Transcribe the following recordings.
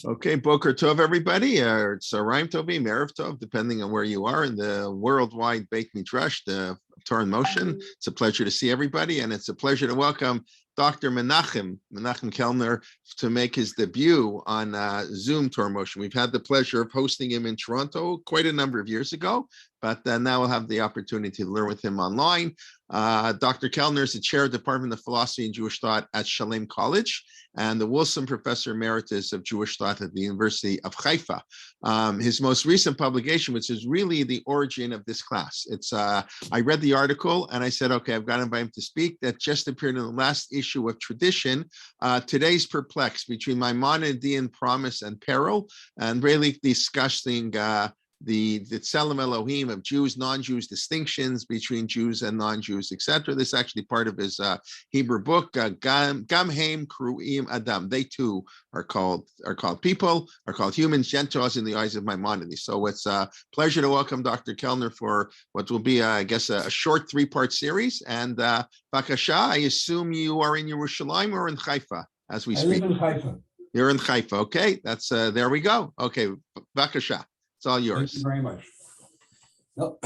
Okay, Boker Tov, everybody. It's Rhyme Tovim, Erev Tov, depending on where you are in the worldwide Beit Midrash, the Torah in Motion. It's a pleasure to see everybody, and it's a pleasure to welcome Dr. Menachem Kellner to make his debut on Zoom Torah Motion. We've had the pleasure of hosting him in Toronto quite a number of years ago, but now we'll have the opportunity to learn with him online. Dr. Kellner is the chair of the Department of Philosophy and Jewish Thought at Shalem College and the Wolfson Professor emeritus of Jewish Thought at the University of Haifa. His most recent publication, which is really the origin of this class. It's I read the article and I said, okay, I've got to invite him to speak. That just appeared in the last issue of Tradition. Today's Perplexed, between Maimonidean Promise and Peril, and really discussing the Shalem Elohim of Jews, non-Jews, distinctions between Jews and non-Jews, etc. This is actually part of his Hebrew book, Gam Hem Keruyim Adam. They too are called people, are called humans, Gentiles in the eyes of Maimonides. So it's a pleasure to welcome Dr. Kellner for what will be, I guess, a short three-part series. And Bakasha, I assume you are in Yerushalayim or in Haifa as we speak? I live in Haifa. You're in Haifa. Okay, that's there we go. Okay, Bakasha. It's all yours. Thank you very much. Well,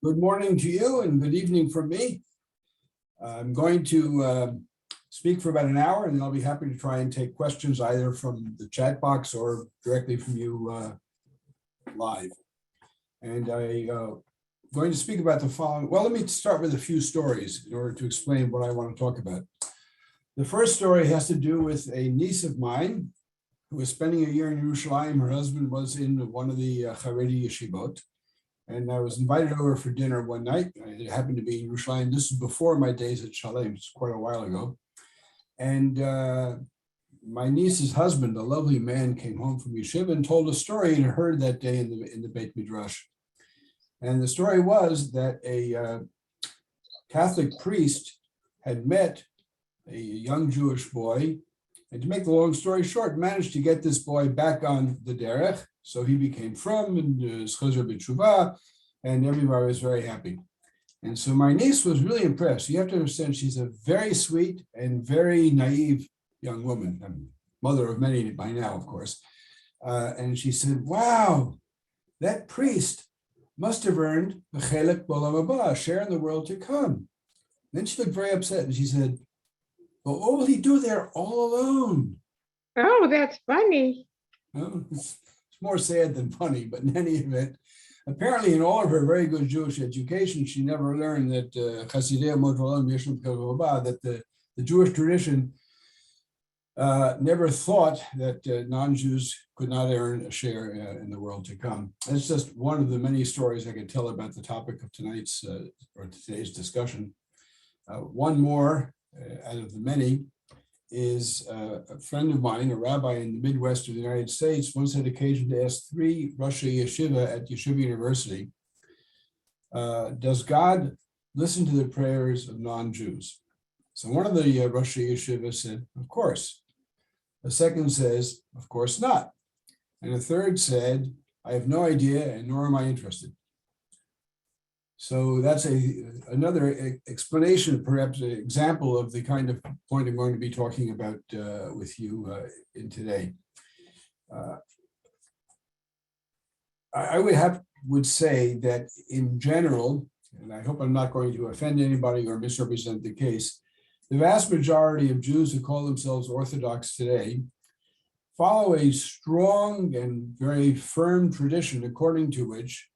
good morning to you and good evening from me. I'm going to speak for about an hour, and then I'll be happy to try and take questions either from the chat box or directly from you live. And I'm going to speak about the following. Well, let me start with a few stories in order to explain what I want to talk about. The first story has to do with a niece of mine who was spending a year in Yerushalayim. Her husband was in one of the Haredi yeshivot, and I was invited over for dinner one night. It happened to be in Yerushalayim. This is before my days at Shalem. It's quite a while ago. And my niece's husband, a lovely man, came home from yeshiva and told a story he had heard that day in the Beit Midrash. And the story was that a Catholic priest had met a young Jewish boy, and to make the long story short, managed to get this boy back on the derech. So he became from and Chozer b'tshuva, and everybody was very happy. And so my niece was really impressed. You have to understand, she's a very sweet and very naive young woman, mother of many by now, of course. And she said, wow, that priest must have earned a chelek b'olam haba, a share in the world to come. Then she looked very upset and she said, but what will he do there all alone? Oh, that's funny. Well, it's more sad than funny, but in any event, apparently in all of her very good Jewish education, she never learned that that the Jewish tradition never thought that non-Jews could not earn a share in the world to come. That's just one of the many stories I could tell about the topic of tonight's or today's discussion. One more out of the many is a friend of mine, a rabbi in the Midwest of the United States, once had occasion to ask three Rosh Yeshiva at Yeshiva University, does God listen to the prayers of non-Jews? So one of the Rosh Yeshiva said, of course. A second says, of course not. And a third said, I have no idea and nor am I interested. So that's another explanation, perhaps an example of the kind of point I'm going to be talking about with you in today. I would say that in general, and I hope I'm not going to offend anybody or misrepresent the case, the vast majority of Jews who call themselves Orthodox today follow a strong and very firm tradition according to which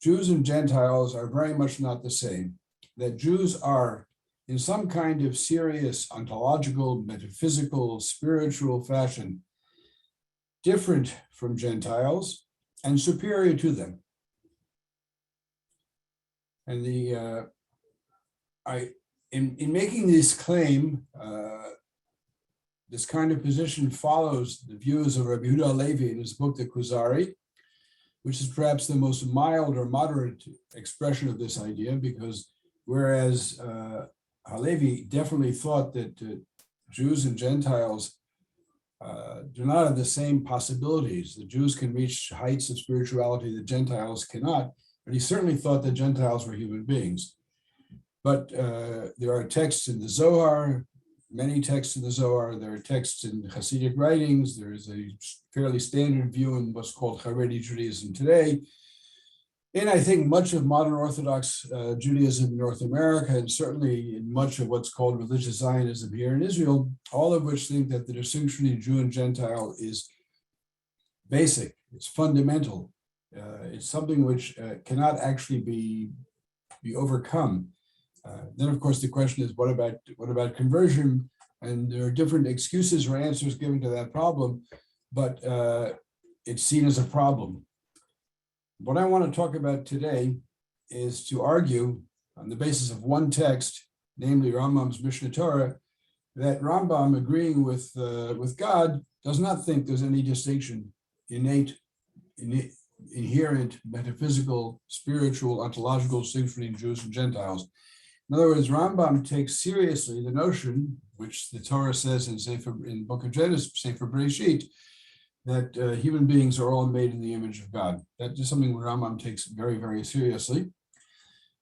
Jews and Gentiles are very much not the same, that Jews are in some kind of serious ontological, metaphysical, spiritual fashion different from Gentiles and superior to them. And in making this claim, this kind of position follows the views of Rabbi Judah Halevi in his book, The Kuzari, which is perhaps the most mild or moderate expression of this idea, because whereas Halevi definitely thought that Jews and Gentiles do not have the same possibilities. The Jews can reach heights of spirituality that Gentiles cannot, but he certainly thought that Gentiles were human beings. But there are texts in the Zohar, many texts in the Zohar. There are texts in Hasidic writings. There is a fairly standard view in what's called Haredi Judaism today. And I think much of modern Orthodox Judaism in North America, and certainly in much of what's called religious Zionism here in Israel, all of which think that the distinction between Jew and Gentile is basic, it's fundamental. It's something which cannot actually be overcome. Then, of course, the question is, what about conversion? And there are different excuses or answers given to that problem, but it's seen as a problem. What I want to talk about today is to argue on the basis of one text, namely Rambam's Mishneh Torah, that Rambam, agreeing with God, does not think there's any distinction, inherent, metaphysical, spiritual, ontological distinction between Jews and Gentiles. In other words, Rambam takes seriously the notion, which the Torah says in Book of Genesis, Sefer Bereshit, that human beings are all made in the image of God. That is something that Rambam takes very, very seriously.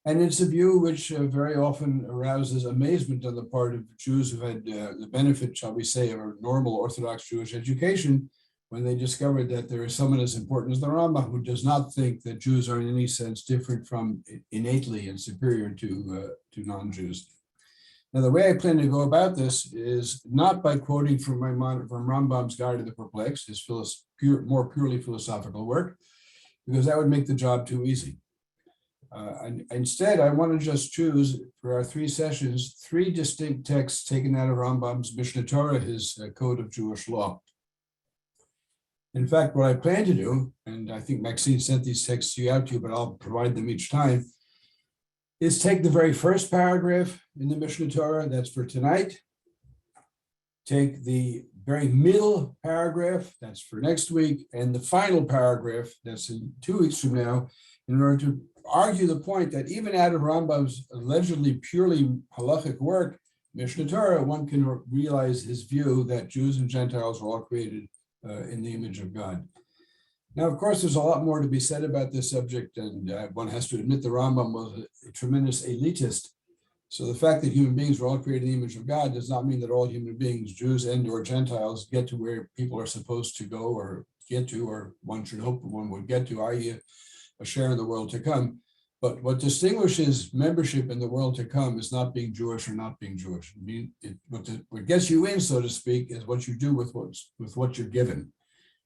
And it's a view which very often arouses amazement on the part of Jews who've had the benefit, shall we say, of a normal Orthodox Jewish education, when they discovered that there is someone as important as the Rambam who does not think that Jews are in any sense different from innately and superior to non-Jews. Now, the way I plan to go about this is not by quoting from Rambam's Guide to the Perplexed, his more purely philosophical work, because that would make the job too easy. Instead, I want to just choose for our 3 sessions 3 distinct texts taken out of Rambam's Mishneh Torah, his Code of Jewish Law. In fact, what I plan to do, and I think Maxine sent these texts out to you, but I'll provide them each time, is take the very first paragraph in the Mishneh Torah, that's for tonight, take the very middle paragraph, that's for next week, and the final paragraph, that's in 2 weeks from now, in order to argue the point that even out of Rambam's allegedly purely halachic work, Mishneh Torah, one can realize his view that Jews and Gentiles are all created in the image of God. Now, of course, there's a lot more to be said about this subject, and one has to admit the Rambam was a tremendous elitist. So the fact that human beings were all created in the image of God does not mean that all human beings, Jews and or Gentiles, get to where people are supposed to go or get to, or one should hope one would get to, i.e. a share in the world to come. But what distinguishes membership in the world to come is not being Jewish or not being Jewish. What gets you in, so to speak, is what you do with what you're given.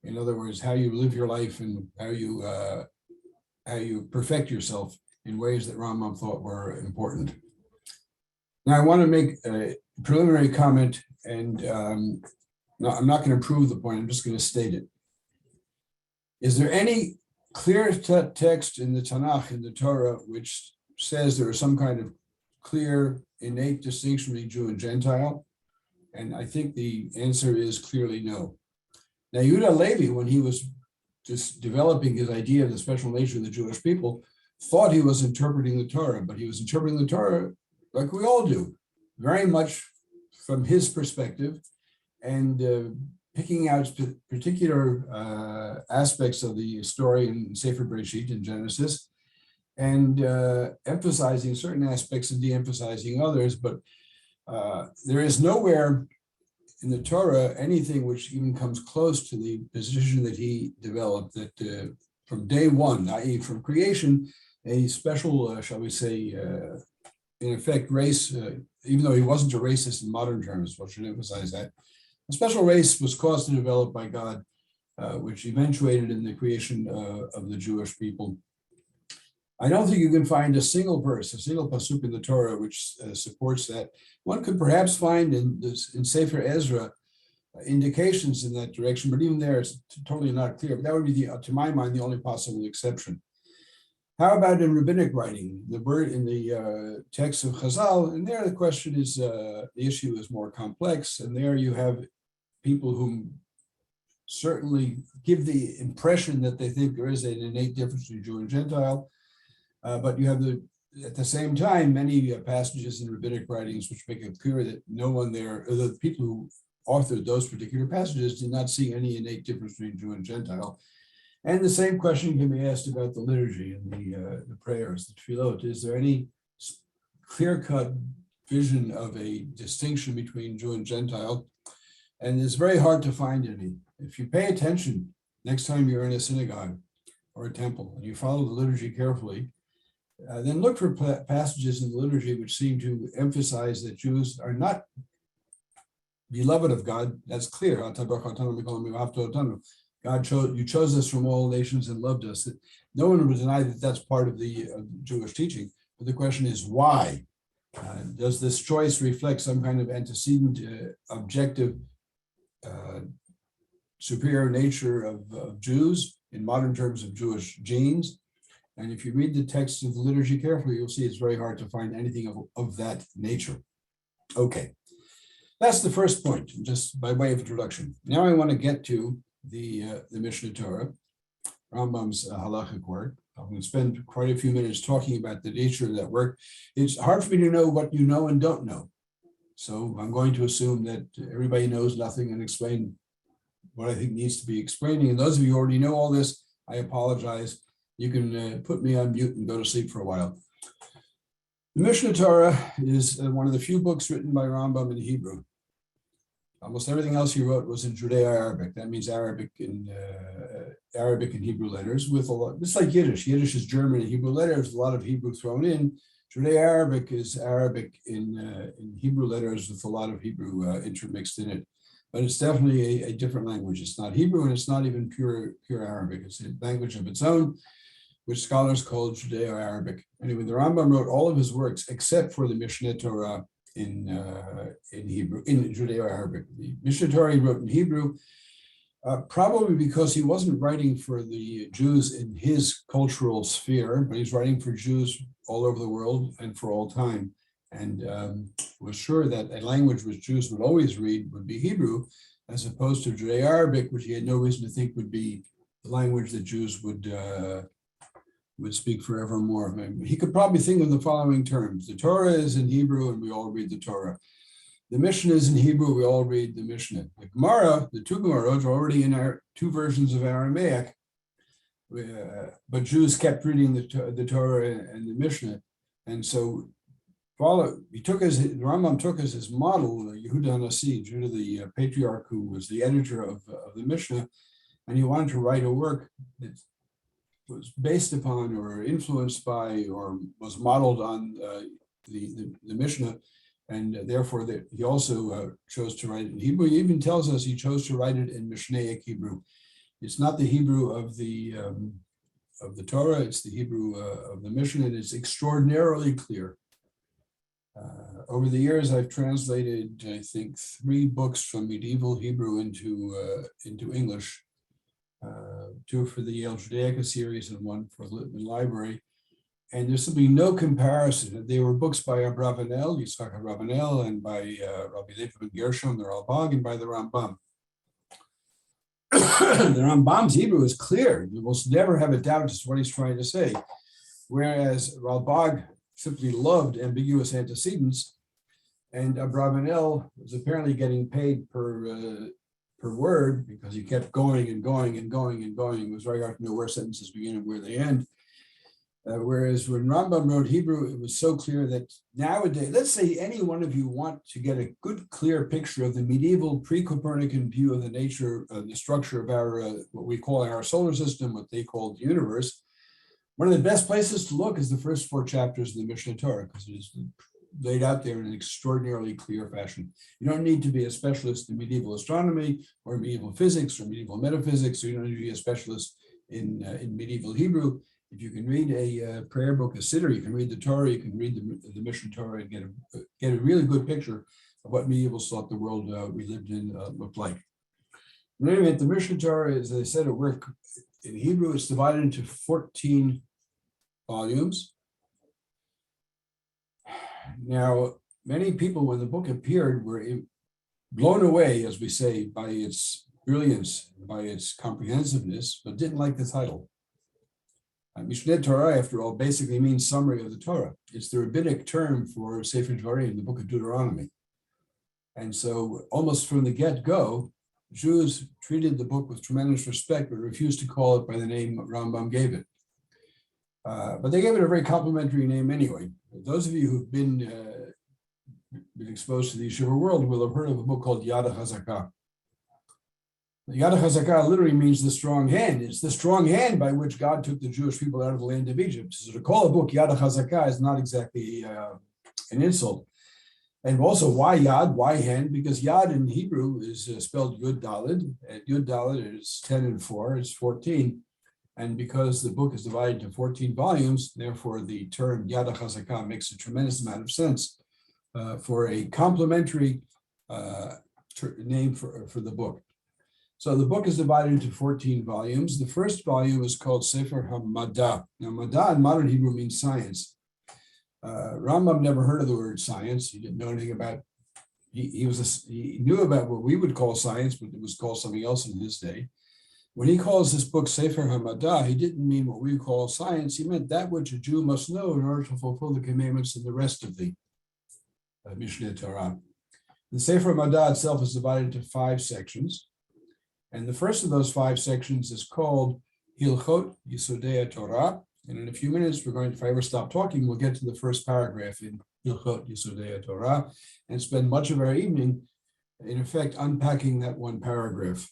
In other words, how you live your life and how you perfect yourself in ways that Rambam thought were important. Now, I want to make a preliminary comment, and I'm not going to prove the point, I'm just going to state it. Is there any clear text in the Tanakh, in the Torah, which says there is some kind of clear, innate distinction between Jew and Gentile? And I think the answer is clearly no. Now, Judah Halevi, when he was just developing his idea of the special nature of the Jewish people, thought he was interpreting the Torah, but he was interpreting the Torah like we all do, very much from his perspective, and picking out particular aspects of the story in Sefer Bereshit in Genesis, and emphasizing certain aspects and de-emphasizing others. But there is nowhere in the Torah anything which even comes close to the position that he developed, that from day one, i.e. from creation, a special, shall we say, in effect, race, even though he wasn't a racist in modern terms, I should emphasize that, a special race was caused to develop by God, which eventuated in the creation of the Jewish people. I don't think you can find a single verse, a single pasuk in the Torah which supports that. One could perhaps find in Sefer Ezra indications in that direction, but even there it's totally not clear. But that would be, to my mind, the only possible exception. How about in rabbinic writing, the word in the text of Chazal? And there the question is, the issue is more complex, and there you have people who certainly give the impression that they think there is an innate difference between Jew and Gentile. But you have at the same time, many passages in rabbinic writings which make it clear that no one there, or the people who authored those particular passages, did not see any innate difference between Jew and Gentile. And the same question can be asked about the liturgy and the prayers, the tefillot. Is there any clear-cut vision of a distinction between Jew and Gentile, and it's very hard to find any. If you pay attention next time you're in a synagogue or a temple and you follow the liturgy carefully, then look for passages in the liturgy which seem to emphasize that Jews are not beloved of God. That's clear. God chose us from all nations and loved us. No one would deny that that's part of the Jewish teaching. But the question is why? Does this choice reflect some kind of antecedent, objective, superior nature of Jews in modern terms of Jewish genes? And if you read the text of the liturgy carefully, you'll see it's very hard to find anything of that nature. Okay, that's the first point, just by way of introduction. Now I want to get to the Mishneh Torah, Rambam's halachic work. I'm going to spend quite a few minutes talking about the nature of that work. It's hard for me to know what you know and don't know. So I'm going to assume that everybody knows nothing and explain what I think needs to be explaining. And those of you who already know all this, I apologize. You can put me on mute and go to sleep for a while. The Mishneh Torah is one of the few books written by Rambam in Hebrew. Almost everything else he wrote was in Judeo-Arabic. That means Arabic and Hebrew letters with a lot. It's like Yiddish. Yiddish is German and Hebrew letters. A lot of Hebrew thrown in. Judeo-Arabic is Arabic in Hebrew letters with a lot of Hebrew intermixed in it. But it's definitely a different language. It's not Hebrew and it's not even pure Arabic. It's a language of its own, which scholars call Judeo-Arabic. Anyway, the Rambam wrote all of his works except for the Mishneh Torah in Hebrew, in Judeo-Arabic. The Mishneh Torah he wrote in Hebrew, probably because he wasn't writing for the Jews in his cultural sphere, but he's writing for Jews all over the world and for all time. And was sure that a language which Jews would always read would be Hebrew, as opposed to Judeo-Arabic, which he had no reason to think would be the language that Jews would speak forevermore. I mean, he could probably think of the following terms. The Torah is in Hebrew and we all read the Torah. The Mishnah is in Hebrew, we all read the Mishnah. The Gemara, the two Gemaros are already in our two versions of Aramaic, but Jews kept reading the Torah and the Mishnah. And so the Rambam took as his model, Yehuda HaNasi, Judah the patriarch who was the editor of the Mishnah, and he wanted to write a work that was based upon or influenced by or was modeled on the Mishnah, and therefore he also chose to write it in Hebrew. He even tells us he chose to write it in Mishnaic Hebrew. It's not the Hebrew of the Torah, it's the Hebrew of the Mishnah, and it's extraordinarily clear. Over the years, I've translated, I think, 3 books from medieval Hebrew into English. 2 for the Yale Judaica series and 1 for the Littman Library. And there's simply no comparison. They were books by Abravanel, Yitzhak Abravanel, and by Rabbi Levi ben Gershom, the Ralbag, and by the Rambam. The Rambam's Hebrew is clear. You will never have a doubt as to what he's trying to say. Whereas Ralbag simply loved ambiguous antecedents, and Abravanel was apparently getting paid per word because he kept going and going and going and going. It was very hard to know where sentences begin and where they end. Whereas when Rambam wrote Hebrew, it was so clear that nowadays, let's say any one of you want to get a good, clear picture of the medieval pre-Copernican view of the nature, the structure of our, what we call our solar system, what they call the universe. One of the best places to look is the first 4 chapters of the Mishneh Torah, because it is laid out there in an extraordinarily clear fashion. You don't need to be a specialist in medieval astronomy or medieval physics or medieval metaphysics, or you don't need to be a specialist in medieval Hebrew. If you can read a prayer book, a siddur, you can read the Torah, you can read the Mishneh Torah and get a really good picture of what medievals thought the world we lived in looked like. In any event, the Mishneh Torah is, as I said, a work in Hebrew. It's divided into 14 volumes. Now, many people, when the book appeared, were blown away, as we say, by its brilliance, by its comprehensiveness, but didn't like the title. Mishneh Torah, after all, basically means summary of the Torah. It's the rabbinic term for Sefer Dvarim, the book of Deuteronomy. And so almost from the get-go, Jews treated the book with tremendous respect, but refused to call it by the name Rambam gave it. But they gave it a very complimentary name anyway. Those of you who've been been exposed to the yeshiva world will have heard of a book called Yad HaChazakah. Yad HaChazakah literally means the strong hand. It's the strong hand by which God took the Jewish people out of the land of Egypt. So to call a book Yad HaChazakah is not exactly an insult. And also, why Yad? Why hand? Because Yad in Hebrew is spelled Yud Daled, and Yud Daled is 10 and 4, it's 14. And because the book is divided into 14 volumes, therefore the term Yad HaChazakah makes a tremendous amount of sense for a complementary name for the book. So the book is divided into 14 volumes. The first volume is called Sefer HaMada. Now, Mada in modern Hebrew means science. Rambam never heard of the word science. He didn't know anything about, he knew about what we would call science, but it was called something else in his day. When he calls this book Sefer HaMada, he didn't mean what we call science. He meant that which a Jew must know in order to fulfill the commandments in the rest of the Mishneh Torah. The Sefer HaMada itself is divided into 5 sections. And the first of those 5 sections is called Hilchot Yisodei Torah. And in a few minutes, we're going to, if I ever stop talking, we'll get to the first paragraph in Hilchot Yisodei Torah and spend much of our evening, in effect, unpacking that one paragraph.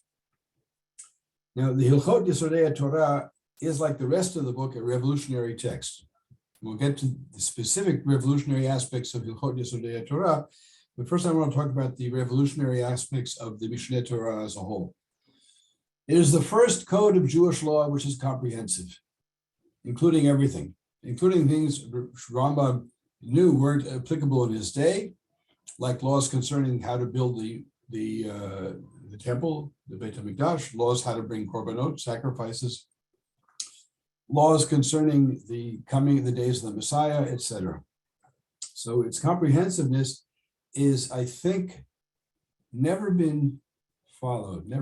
Now, the Hilchot Yisodei Torah is, like the rest of the book, a revolutionary text. We'll get to the specific revolutionary aspects of Hilchot Yisodei Torah, but first I want to talk about the revolutionary aspects of the Mishneh Torah as a whole. It is the first code of Jewish law which is comprehensive, including everything, including things Rambam knew weren't applicable in his day, like laws concerning how to build the temple, the Beit HaMikdash, laws how to bring korbanot, sacrifices, laws concerning the days of the Messiah, etc. So its comprehensiveness is, I think, never been followed,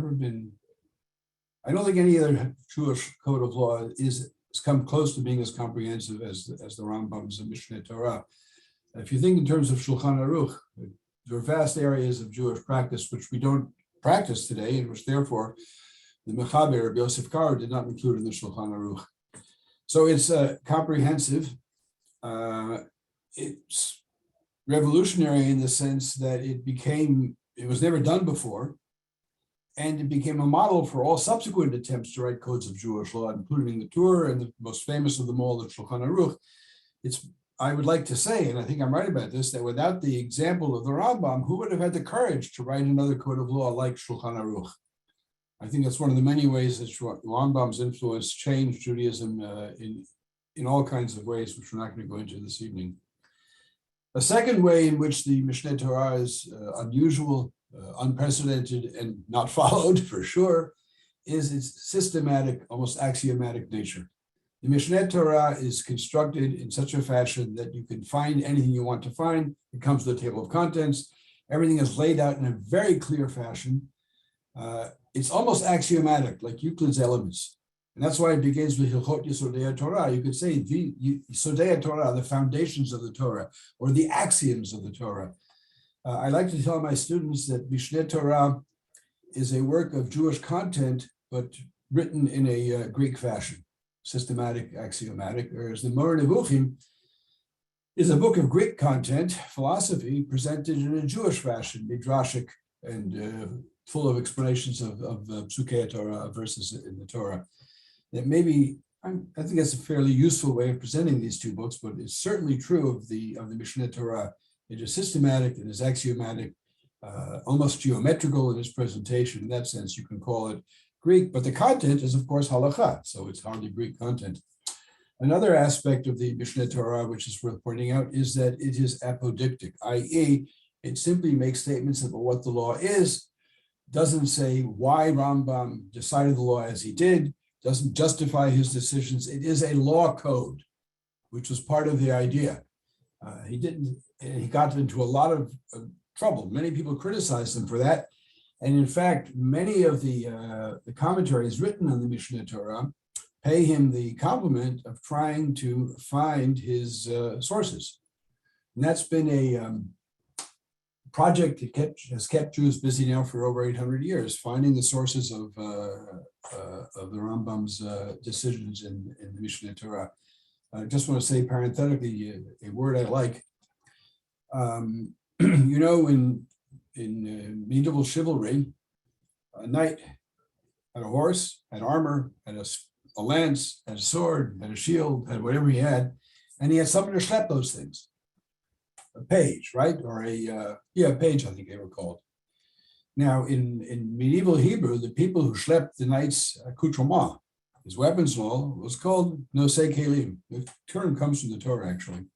I don't think any other Jewish code of law has come close to being as comprehensive as the Rambam's Mishneh Torah. If you think in terms of Shulchan Aruch, there are vast areas of Jewish practice which we don't practice today, and which therefore the Mechaber of Yosef Karo did not include in the Shulchan Aruch. So it's comprehensive. It's revolutionary in the sense that it was never done before. And it became a model for all subsequent attempts to write codes of Jewish law, including the Torah and the most famous of them all, the Shulchan Aruch. I would like to say, and I think I'm right about this, that without the example of the Rambam, who would have had the courage to write another code of law like Shulchan Aruch? I think that's one of the many ways that Rambam's influence changed Judaism in all kinds of ways, which we're not going to go into this evening. A second way in which the Mishneh Torah is unusual, unprecedented, and not followed for sure, is its systematic, almost axiomatic nature. The Mishneh Torah is constructed in such a fashion that you can find anything you want to find. It comes with a table of contents. Everything is laid out in a very clear fashion. It's almost axiomatic, like Euclid's elements. And that's why it begins with Hilchot Yisodei Torah. You could say Yisodei Torah, the foundations of the Torah, or the axioms of the Torah. I like to tell my students that Mishneh Torah is a work of Jewish content, but written in a Greek fashion, systematic, axiomatic, whereas the Moreh Nevuchim is a book of Greek content, philosophy, presented in a Jewish fashion, midrashic, and full of explanations of Psukei Torah, verses in the Torah. That maybe, I think that's a fairly useful way of presenting these two books, but it's certainly true of the Mishneh Torah. It is systematic, it is axiomatic, almost geometrical in its presentation. In that sense, you can call it Greek, but the content is, of course, halakha, so it's hardly Greek content. Another aspect of the Mishneh Torah, which is worth pointing out, is that it is apodictic, i.e., it simply makes statements about what the law is, doesn't say why Rambam decided the law as he did, doesn't justify his decisions. It is a law code, which was part of the idea. He got into a lot of trouble. Many people criticized him for that. And in fact, many of the commentaries written on the Mishneh Torah pay him the compliment of trying to find his sources. And that's been a project that has kept Jews busy now for over 800 years, finding the sources of the Rambam's decisions in the Mishneh Torah. I just want to say parenthetically a word I like. You know, in medieval chivalry, a knight had a horse, had armor, had a lance, had a sword, had a shield, had whatever he had, and he had someone to schlep those things. A page, right? Or a page, I think they were called. Now, in medieval Hebrew, the people who schlepped the knight's accoutrement, his weapons and all, was called nosei kelim. The term comes from the Torah, actually.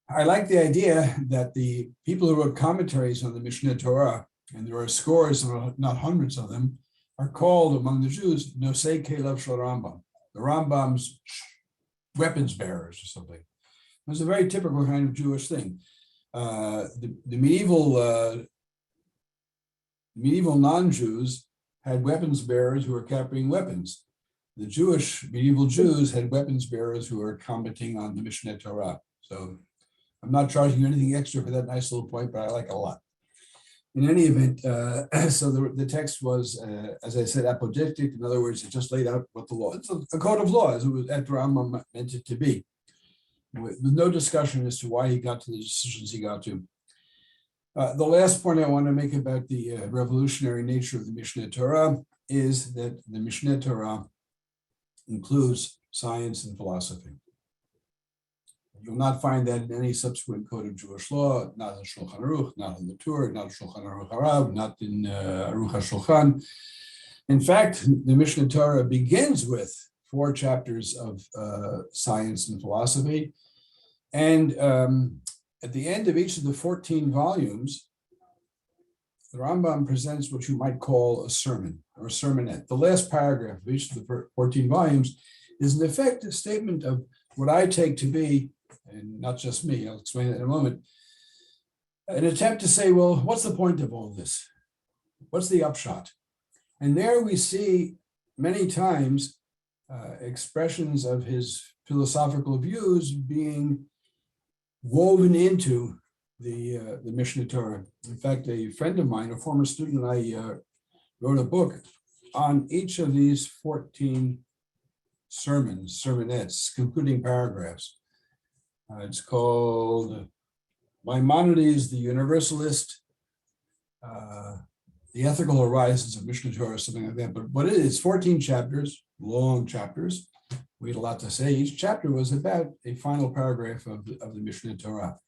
I like the idea that the people who wrote commentaries on the Mishneh Torah, and there are scores, not hundreds of them, are called among the Jews nosei kelev shel Rambam, the Rambam's weapons bearers or something. It was a very typical kind of Jewish thing. The medieval non-Jews had weapons bearers who were carrying weapons. The Jewish medieval Jews had weapons bearers who were commenting on the Mishneh Torah. So I'm not charging you anything extra for that nice little point, but I like it a lot. In any event, so the text was, as I said, apodictic. In other words, it just laid out what the law, it's a code of law, as it was at Rambam meant it to be, with no discussion as to why he got to the decisions he got to. The last point I want to make about the revolutionary nature of the Mishneh Torah is that the Mishneh Torah includes science and philosophy. You'll not find that in any subsequent code of Jewish law, not in Shulchan Aruch, not in the Torah, not in Shulchan Aruch Harav, not in Aruch HaShulchan. In fact, the Mishneh Torah begins with 4 chapters of science and philosophy. And at the end of each of the 14 volumes, the Rambam presents what you might call a sermon or a sermonette. The last paragraph of each of the 14 volumes is in effect a statement of what I take to be, and not just me, I'll explain it in a moment, an attempt to say, well, what's the point of all this? What's the upshot? And there we see many times expressions of his philosophical views being woven into the Mishneh Torah. In fact, a friend of mine, a former student, and I wrote a book on each of these 14 sermonettes, concluding paragraphs. It's called Maimonides, the Universalist, the Ethical Horizons of Mishneh Torah, something like that. But what it is, 14 chapters, long chapters. We had a lot to say. Each chapter was about a final paragraph of the Mishneh Torah.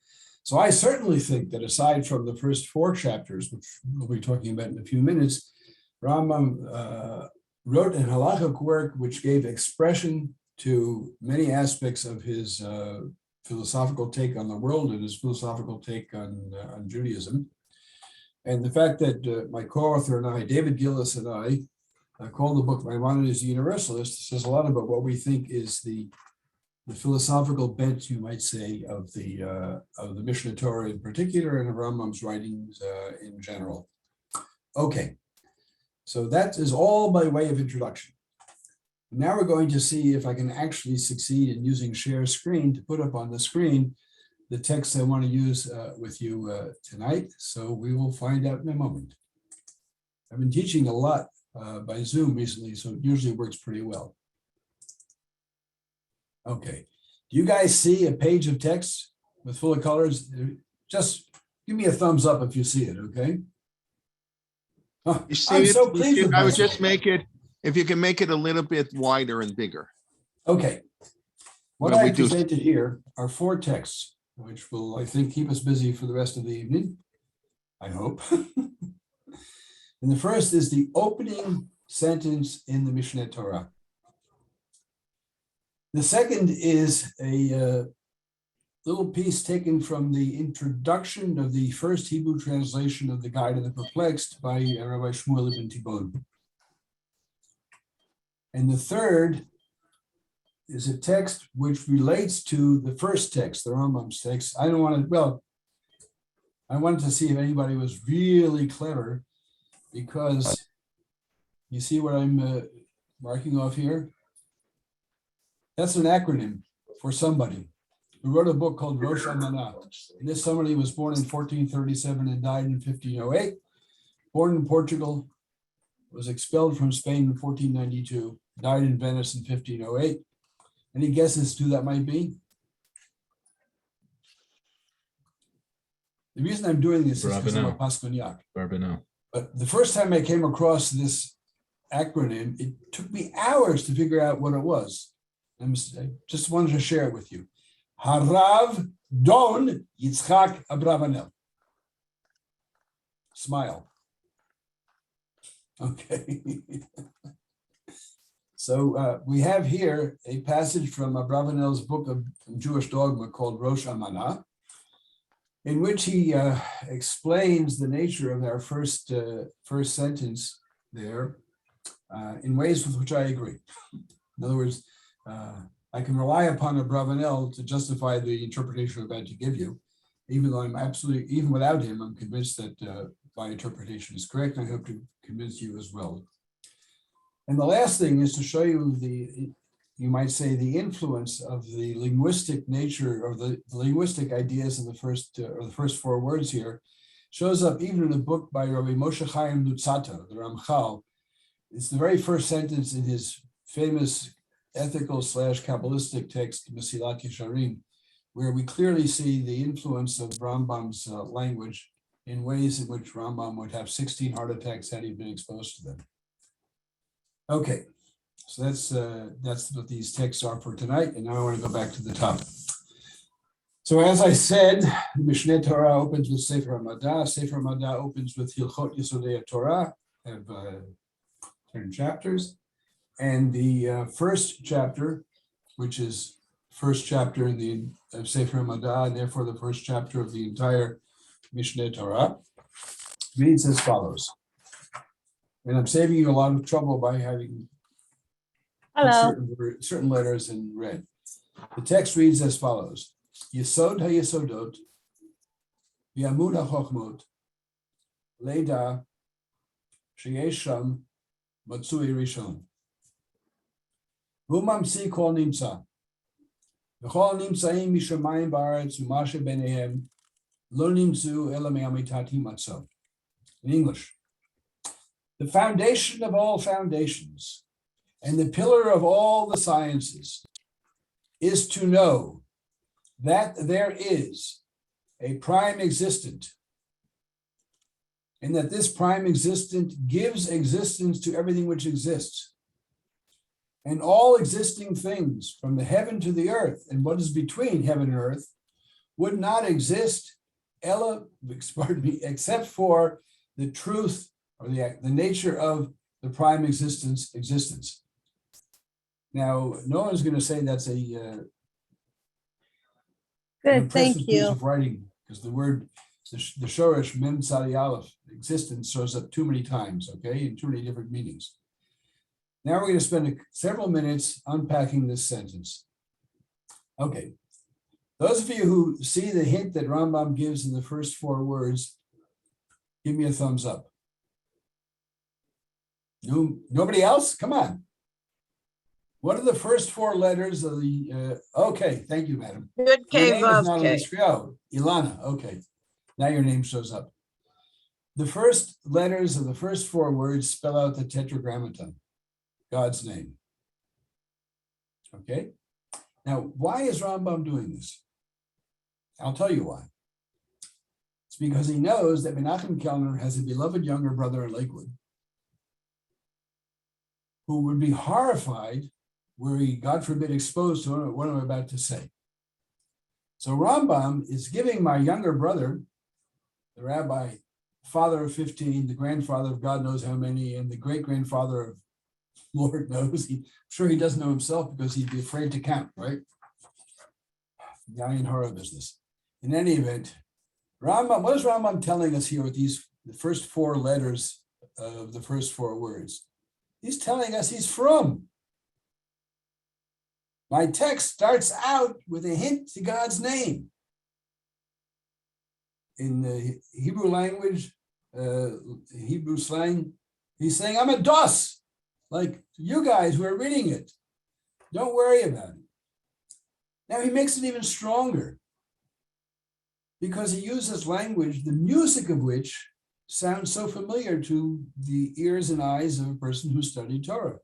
So I certainly think that aside from the first 4 chapters, which we'll be talking about in a few minutes, Rambam wrote an halachic work which gave expression to many aspects of his philosophical take on the world and his philosophical take on Judaism. And the fact that my co-author and I, David Gillis and I call the book Maimonides the Universalist says a lot about what we think is the philosophical bent, you might say, of the Mishneh Torah in particular and of Rambam's writings in general. Okay, so that is all by way of introduction. Now we're going to see if I can actually succeed in using share screen to put up on the screen the text I want to use with you tonight. So we will find out in a moment. I've been teaching a lot by Zoom recently, so it usually works pretty well. Okay, do you guys see a page of text with full of colors? Just give me a thumbs up if you see it, okay? Oh, You see I'm it? so pleased with I would myself. just make it, if you can make it a little bit wider and bigger. Okay, what Well, we I do- presented here are 4 texts, which will, I think, keep us busy for the rest of the evening, I hope. And the first is the opening sentence in the Mishneh Torah. The second is a little piece taken from the introduction of the first Hebrew translation of the Guide of the Perplexed by Rabbi Shmuel ibn Tibon. And the third is a text which relates to the first text, the Rambam's text. I wanted to see if anybody was really clever, because you see what I'm marking off here? That's an acronym for somebody who wrote a book called Rosh Hashanah. And this somebody was born in 1437 and died in 1508. Born in Portugal, was expelled from Spain in 1492, died in Venice in 1508. Any guesses who that might be? The reason I'm doing this is because I'm a Paskoniak. But the first time I came across this acronym, it took me hours to figure out what it was. I just wanted to share it with you. Harav Don Yitzchak Abravanel. Smile. Okay. So we have here a passage from Abravanel's book of Jewish dogma called Rosh Amanah, in which he explains the nature of our first sentence there in ways with which I agree. In other words, I can rely upon Abravanel to justify the interpretation I'm about to give you, even though even without him, I'm convinced that my interpretation is correct. I hope to convince you as well. And the last thing is to show you you might say, the influence of the linguistic nature or the linguistic ideas in the first four words here shows up even in a book by Rabbi Moshe Chaim Luzzatto, the Ramchal. It's the very first sentence in his famous ethical / Kabbalistic text, Mesilat Yesharim, where we clearly see the influence of Rambam's language in ways in which Rambam would have 16 heart attacks had he been exposed to them. Okay. So that's what these texts are for tonight. And now I want to go back to the top. So as I said, the Mishneh Torah opens with Sefer HaMadah. Sefer HaMadah opens with Hilchot Yesodei Torah, have 10 chapters. And the first chapter, which is first chapter in of Sefer HaMadah, and therefore the first chapter of the entire Mishneh Torah, reads as follows. And I'm saving you a lot of trouble by having certain letters in red. The text reads as follows: Yesod ha-Yesodot, v'amud ha-Chochmot, Leda, sheyesh sham matzui rishon. Hu mamsi kol nimtza, v'chol nimtzaim mishamayim ba'aretz u'mashe b'neihem, lo nimtzu ela me'amitati matzo. In English, the foundation of all foundations and the pillar of all the sciences is to know that there is a prime existent, and that this prime existent gives existence to everything which exists. And all existing things, from the heaven to the earth and what is between heaven and earth, would not exist except for the truth or the nature of the prime existence. Now, no one's going to say that's a good. Thank you. Piece of writing, because the word, the shoresh mem tzadi aleph, existence, shows up too many times. Okay, in too many different meanings. Now we're going to spend several minutes unpacking this sentence. Okay, those of you who see the hint that Rambam gives in the first four words, give me a thumbs up. Nobody else? Come on. What are the first four letters of the, okay, thank you, madam. Good Your K, name is not on the K. screen. Oh, Ilana, okay. Now your name shows up. The first letters of the first four words spell out the tetragrammaton, God's name. Okay? Now, why is Rambam doing this? I'll tell you why. It's because he knows that Menachem Kellner has a beloved younger brother in Lakewood who would be horrified were he, God forbid, exposed to what I'm about to say. So Rambam is giving my younger brother, the rabbi, father of 15, the grandfather of God knows how many, and the great-grandfather of Lord knows. I'm sure he doesn't know himself because he'd be afraid to count, right? Guy in horror business. In any event, Rambam, what is Rambam telling us here with the first four letters of the first four words? He's telling us he's from. My text starts out with a hint to God's name. In the Hebrew language, Hebrew slang, he's saying, I'm a dos, like you guys who are reading it. Don't worry about it. Now he makes it even stronger because he uses language, the music of which sounds so familiar to the ears and eyes of a person who studied Torah.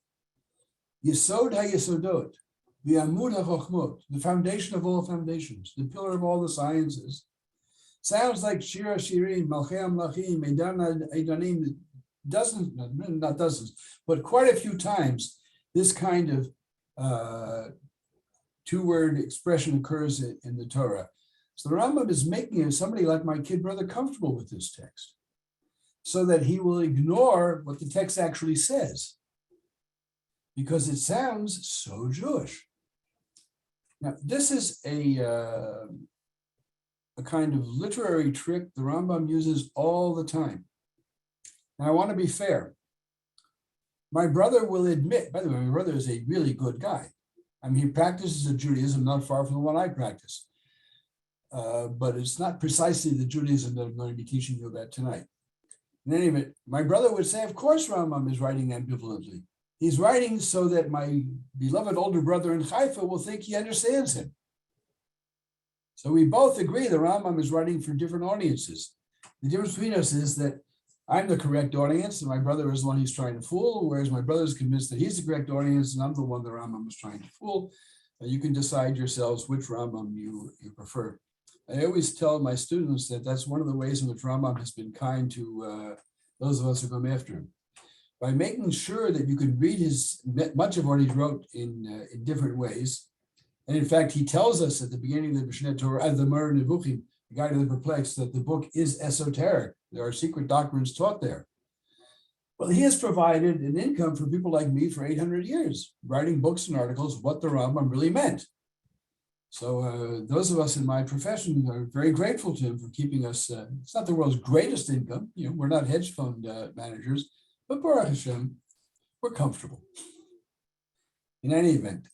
Yesod ha-Yesodot, v'amud ha-Chochmot, the foundation of all foundations, the pillar of all the sciences. Sounds like Shira Shirin, Malchei Amlachim, Eidan Eidanim, dozens, not dozens, but quite a few times, this kind of two-word expression occurs in the Torah. So the Rambam is making somebody like my kid brother comfortable with this text, so that he will ignore what the text actually says, because it sounds so Jewish. Now, this is a kind of literary trick the Rambam uses all the time. Now, I want to be fair. My brother will admit, by the way, my brother is a really good guy. I mean, he practices a Judaism not far from the one I practice. But it's not precisely the Judaism that I'm going to be teaching you about tonight. In any event, my brother would say, of course, Rambam is writing ambivalently. He's writing so that my beloved older brother in Haifa will think he understands him. So we both agree the Rambam is writing for different audiences. The difference between us is that I'm the correct audience and my brother is the one he's trying to fool, whereas my brother is convinced that he's the correct audience and I'm the one the Rambam is trying to fool. You can decide yourselves which Rambam you prefer. I always tell my students that that's one of the ways in which Rambam has been kind to those of us who come after him. By making sure that you can read much of what he wrote in different ways. And in fact, he tells us at the beginning of the Mishneh Torah, the Moreh Nevuchim, the Guide to the Perplexed, that the book is esoteric. There are secret doctrines taught there. Well, he has provided an income for people like me for 800 years, writing books and articles, what the Rambam really meant. So those of us in my profession are very grateful to him for keeping us, it's not the world's greatest income, we're not hedge fund managers, but Baruch Hashem, we're comfortable. In any event,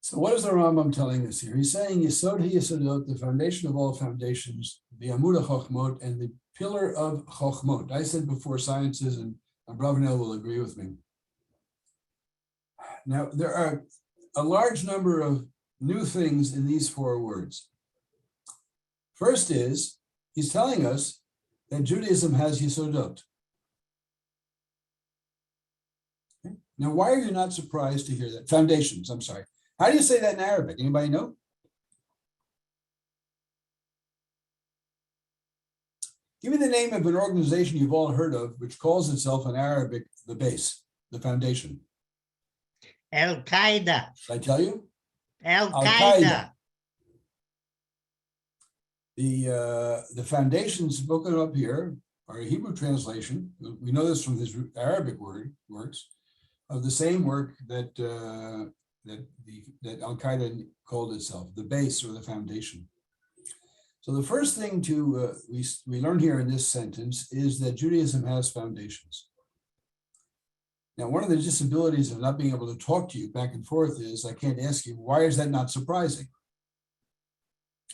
so what is the Rambam telling us here? He's saying Yisodi Yisodot, the foundation of all foundations, the Amud HaChochmot, and the pillar of Chochmot. I said before sciences, and Abravanel will agree with me. Now, there are a large number of new things in these four words. First is, he's telling us that Judaism has Yisodot. Okay. Now, why are you not surprised to hear that? Foundations, I'm sorry. How do you say that in Arabic? Anybody know? Give me the name of an organization you've all heard of, which calls itself in Arabic the base, the foundation. Al-Qaeda. Should I tell you? Al-Qaeda. The foundations spoken up here are a Hebrew translation. We know this from his Arabic works of the same work that Al-Qaeda called itself, the base or the foundation. So the first thing we learn here in this sentence is that Judaism has foundations. Now, one of the disabilities of not being able to talk to you back and forth is I can't ask you, why is that not surprising?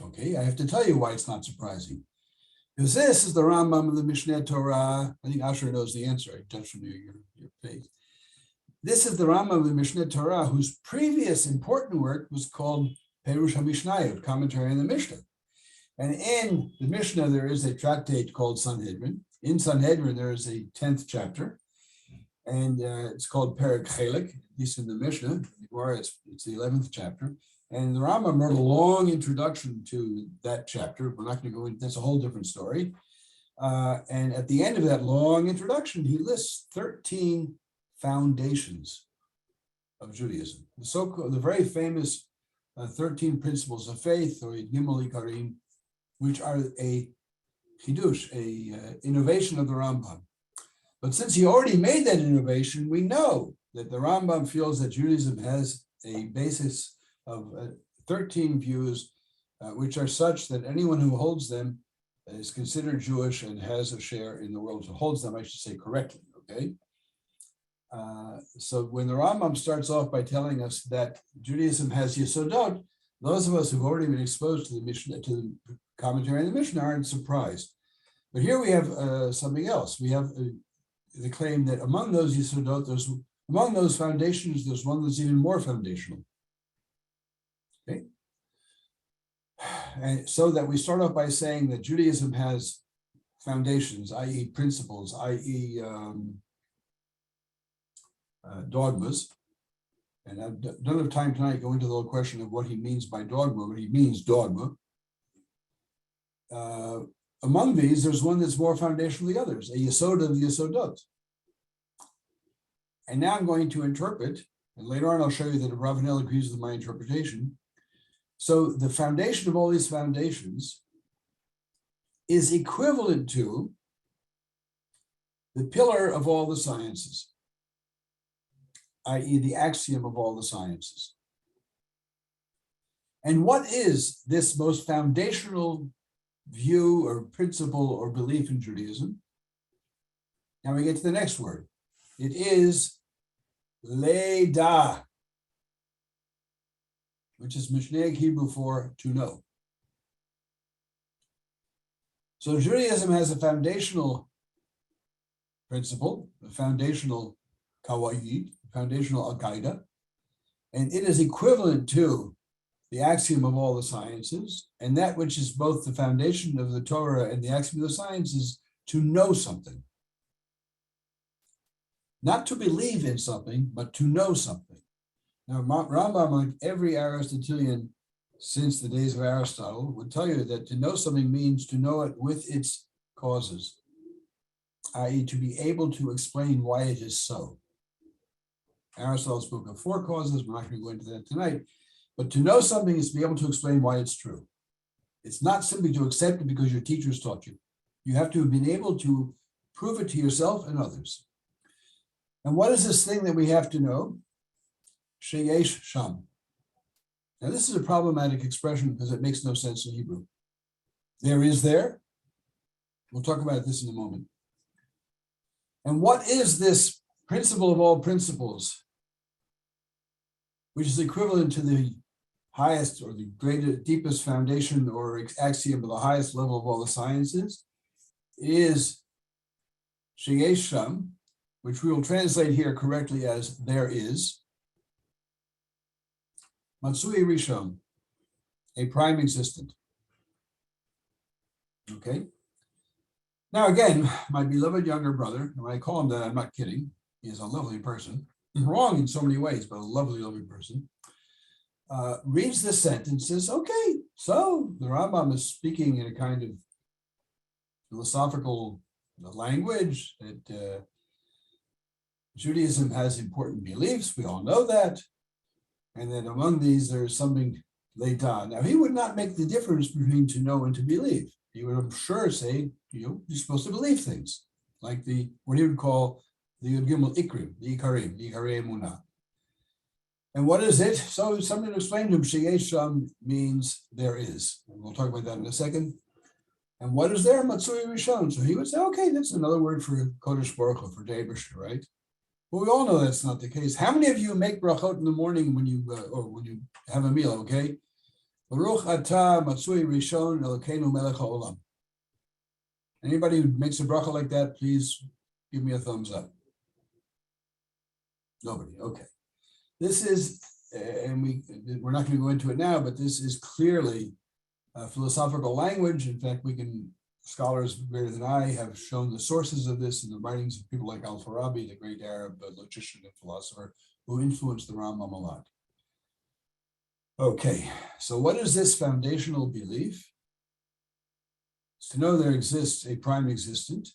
Okay, I have to tell you why it's not surprising. Because this is the Rambam of the Mishneh Torah. I think Asher knows the answer. I touched from your face. This is the Rambam of the Mishneh Torah, whose previous important work was called Perush HaMishnayot, Commentary on the Mishnah. And in the Mishnah, there is a tractate called Sanhedrin. In Sanhedrin, there is a 10th chapter. And it's called Perek Chelik, at least in the Mishnah, or it's the 11th chapter. And the Rambam wrote a long introduction to that chapter. We're not going to go into, that's a whole different story. And at the end of that long introduction, he lists 13 foundations of Judaism. The very famous 13 principles of faith, or Gimel Ikarim, which are a chidush, a innovation of the Rambam. But since he already made that innovation, we know that the Rambam feels that Judaism has a basis of 13 views, which are such that anyone who holds them is considered Jewish and has a share in the world. Who holds them, I should say correctly, okay? So when the Rambam starts off by telling us that Judaism has Yesodot, those of us who've already been exposed to the Mishnah, to the commentary on the Mishnah, aren't surprised. But here we have something else. We have the claim that among those Yesodot, among those foundations, there's one that's even more foundational. Okay. And so that we start off by saying that Judaism has foundations, i.e. principles, i.e. Dogmas. And I don't have time tonight to go into the whole question of what he means by dogma, but he means dogma. among these, there's one that's more foundational than the others, a yesod of the yesodot. And now I'm going to interpret, and later on I'll show you that Ravanel agrees with my interpretation. So the foundation of all these foundations is equivalent to the pillar of all the sciences, i.e. the axiom of all the sciences. And what is this most foundational view or principle or belief in Judaism? Now we get to the next word. It is Leda, which is Mishneh Hebrew for to know. So Judaism has a foundational principle, a foundational kawaii, foundational akaida, and it is equivalent to the axiom of all the sciences, and that which is both the foundation of the Torah and the axiom of the sciences, to know something. Not to believe in something, but to know something. Now, Rambam, like every Aristotelian since the days of Aristotle, would tell you that to know something means to know it with its causes, i.e. to be able to explain why it is so. Aristotle spoke of 4 causes. We're not going to go into that tonight. But to know something is to be able to explain why it's true. It's not simply to accept it because your teachers taught you. You have to have been able to prove it to yourself and others. And what is this thing that we have to know? Sheyesh Sham. Now this is a problematic expression because it makes no sense in Hebrew. There is there. We'll talk about this in a moment. And what is this principle of all principles, which is equivalent to the highest or the greatest, deepest foundation or axiom of the highest level of all the sciences? It is Sheyesh Sham, which we will translate here correctly as there is. Matsui Rishon, a prime existent. Okay. Now again, my beloved younger brother, and when I call him that, I'm not kidding. He is a lovely person. He's wrong in so many ways, but a lovely, lovely person. Reads this sentence and says, okay, so the Rambam is speaking in a kind of philosophical language that Judaism has important beliefs. We all know that. And that among these, there is something laid down. Now, he would not make the difference between to know and to believe. He would, I'm sure, say, you're supposed to believe things, like what he would call the Yud Gimel Ikrim, the Ikarei Emunah. And what is it? So somebody to explain to him, Sheyesh Sham means there is. And we'll talk about that in a second. And what is there? Matsui Rishon. So he would say, okay, that's another word for Kodesh Baruch Hu, for Deibusher, right? But we all know that's not the case. How many of you make brachot in the morning when you have a meal? Okay, Baruch Atah Matsui Rishon Elokeinu Melech HaOlam. Anybody who makes a bracha like that, please give me a thumbs up. Nobody. Okay. This is, and we're not going to go into it now, but this is clearly a philosophical language. In fact, scholars greater than I have shown the sources of this in the writings of people like Al-Farabi, the great Arab logician and philosopher who influenced the Rambam a lot. Okay, so what is this foundational belief? It's to know there exists a prime existent,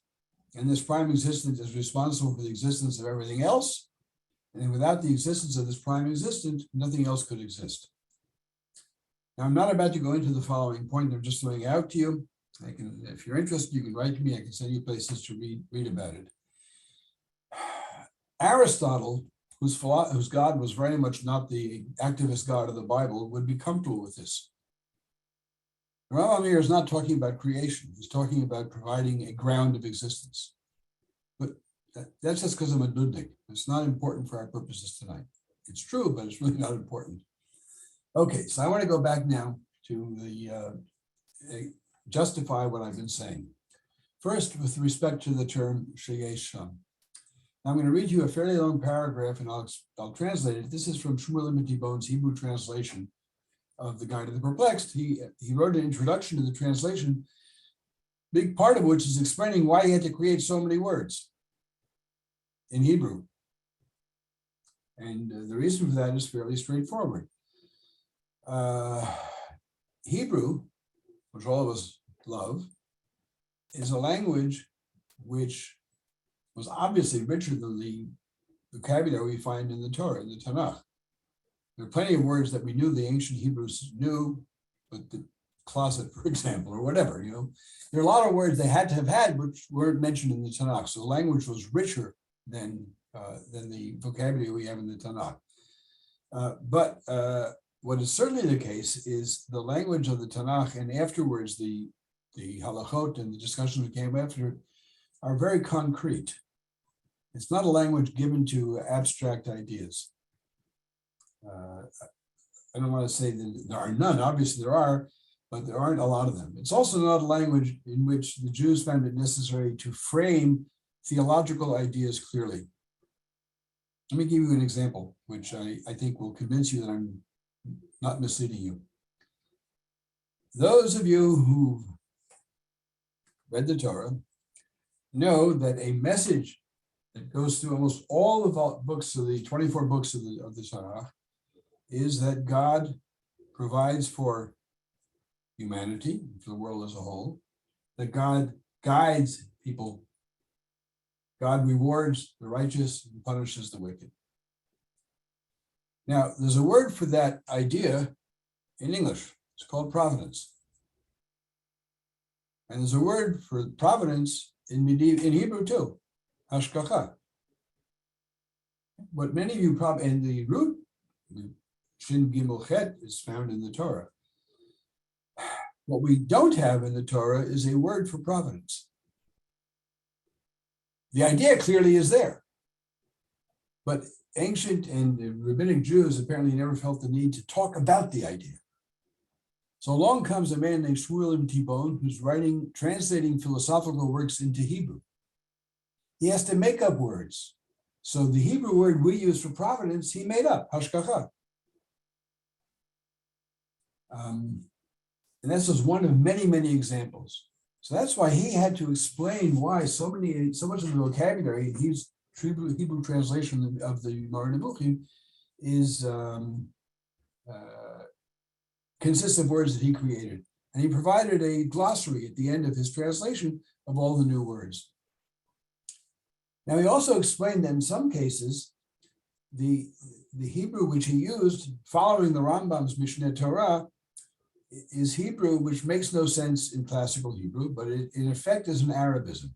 and this prime existent is responsible for the existence of everything else, and without the existence of this prime existent, nothing else could exist. Now, I'm not about to go into the following point. I'm just throwing it out to you. If you're interested, you can write to me. I can send you places to read about it. Aristotle, whose God was very much not the activist God of the Bible, would be comfortable with this. The Rambam here is not talking about creation. He's talking about providing a ground of existence. But that's just because I'm a nudnik. It's not important for our purposes tonight. It's true, but it's really not important. Okay, so I want to go back now to justify what I've been saying. First, with respect to the term Sheyesh Sham. Now, I'm going to read you a fairly long paragraph, and I'll translate it. This is from Shmuel Mitibon's Hebrew translation of the Guide to the Perplexed. He wrote an introduction to the translation, big part of which is explaining why he had to create so many words in Hebrew. And the reason for that is fairly straightforward. Hebrew, which all of us love, is a language which was obviously richer than the vocabulary we find in the Torah, in the Tanakh. There are plenty of words that we knew the ancient Hebrews knew, but the closet, for example, or whatever, there are a lot of words they had to have had which weren't mentioned in the Tanakh. So the language was richer than the vocabulary we have in the Tanakh. But what is certainly the case is the language of the Tanakh, and afterwards the halakhot and the discussions that came after are very concrete. It's not a language given to abstract ideas. I don't want to say that there are none, obviously there are, but there aren't a lot of them. It's also not a language in which the Jews found it necessary to frame theological ideas clearly. Let me give you an example, which I think will convince you that I'm not misleading you. Those of you who read the Torah know that a message that goes through almost all of the books of the 24 books of the Tanakh is that God provides for humanity, for the world as a whole, that God guides people, God rewards the righteous and punishes the wicked. Now, there's a word for that idea in English. It's called providence. And there's a word for providence in Hebrew too, hashgacha. What many of you probably, and the root, Shin Gimel Chet, is found in the Torah. What we don't have in the Torah is a word for providence. The idea clearly is there, but ancient and rabbinic Jews apparently never felt the need to talk about the idea. So along comes a man named Shmuel Ibn Tibon, who's translating philosophical works into Hebrew. He has to make up words. So the Hebrew word we use for providence, he made up, hashgacha. And this is one of many, many examples. So that's why he had to explain why so much of the vocabulary, his Hebrew translation of the Moreh Nevuchim is consists of words that he created. And he provided a glossary at the end of his translation of all the new words. Now, he also explained that in some cases, the Hebrew which he used, following the Rambam's Mishneh Torah, is Hebrew which makes no sense in classical Hebrew, but it in effect is an Arabism.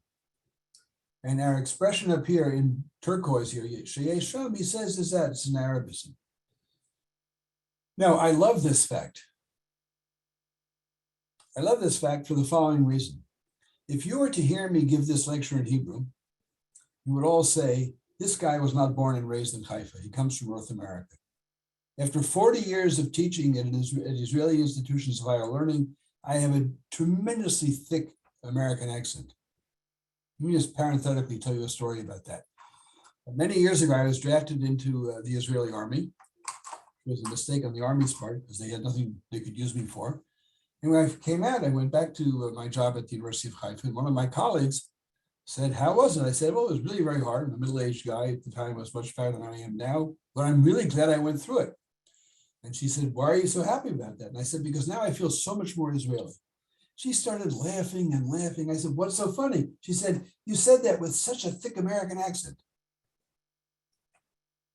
And our expression up here in turquoise here, Sheyesh Sham, he says is that it's an Arabism. Now, I love this fact. I love this fact for the following reason. If you were to hear me give this lecture in Hebrew, you would all say, this guy was not born and raised in Haifa. He comes from North America. After 40 years of teaching at Israeli institutions of higher learning, I have a tremendously thick American accent. Let me just parenthetically tell you a story about that. Many years ago, I was drafted into the Israeli army. It was a mistake on the army's part because they had nothing they could use me for. And when I came out, I went back to my job at the University of Haifa, and one of my colleagues said, how was it? I said, well, it was really very hard. I'm a middle-aged guy at the time. I was much fatter than I am now, but I'm really glad I went through it. And she said, why are you so happy about that? And I said, because now I feel so much more Israeli. She started laughing and laughing. I said, what's so funny? She said, you said that with such a thick American accent.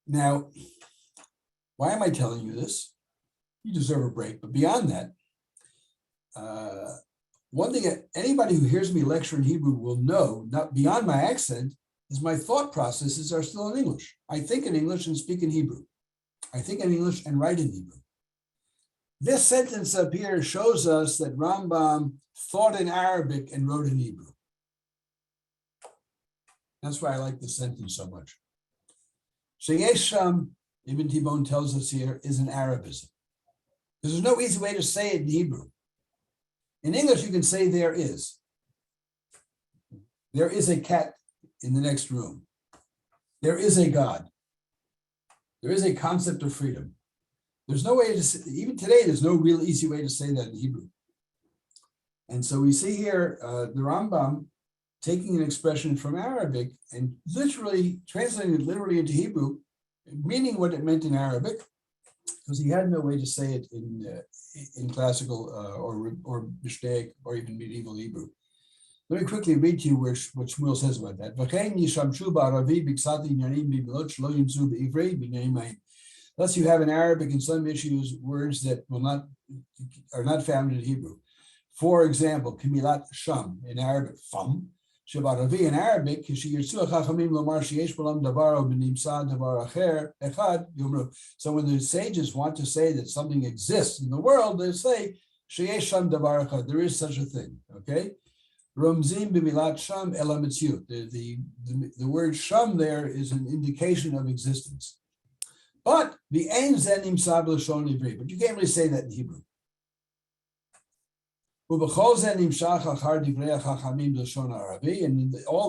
Now, why am I telling you this? You deserve a break. But beyond that, one thing that anybody who hears me lecture in Hebrew will know, not beyond my accent, is my thought processes are still in English. I think in English and speak in Hebrew. I think in English and write in Hebrew. This sentence up here shows us that Rambam thought in Arabic and wrote in Hebrew. That's why I like this sentence so much. Sheyesh Sham, Ibn Tibon tells us here, is an Arabism. There's no easy way to say it in Hebrew. In English, you can say there is. There is a cat in the next room. There is a God. There is a concept of freedom. There's no way to say, even today, there's no real easy way to say that in Hebrew. And so we see here the Rambam taking an expression from Arabic and literally translating it literally into Hebrew, meaning what it meant in Arabic, because he had no way to say it in classical or Mishnaic or even medieval Hebrew. Let me quickly read to you what Shmuel says about that. Thus, you have in Arabic in some issues words that are not found in Hebrew. For example, kimilat sham in Arabic, fam. Shabaravi in Arabic, so when the sages want to say that something exists in the world, they say there is such a thing. Okay. Romzim b'milat sham ela mitziut. The word sham there is an indication of existence. But the ein zenim sab l'shon ivri. But you can't really say that in Hebrew. And all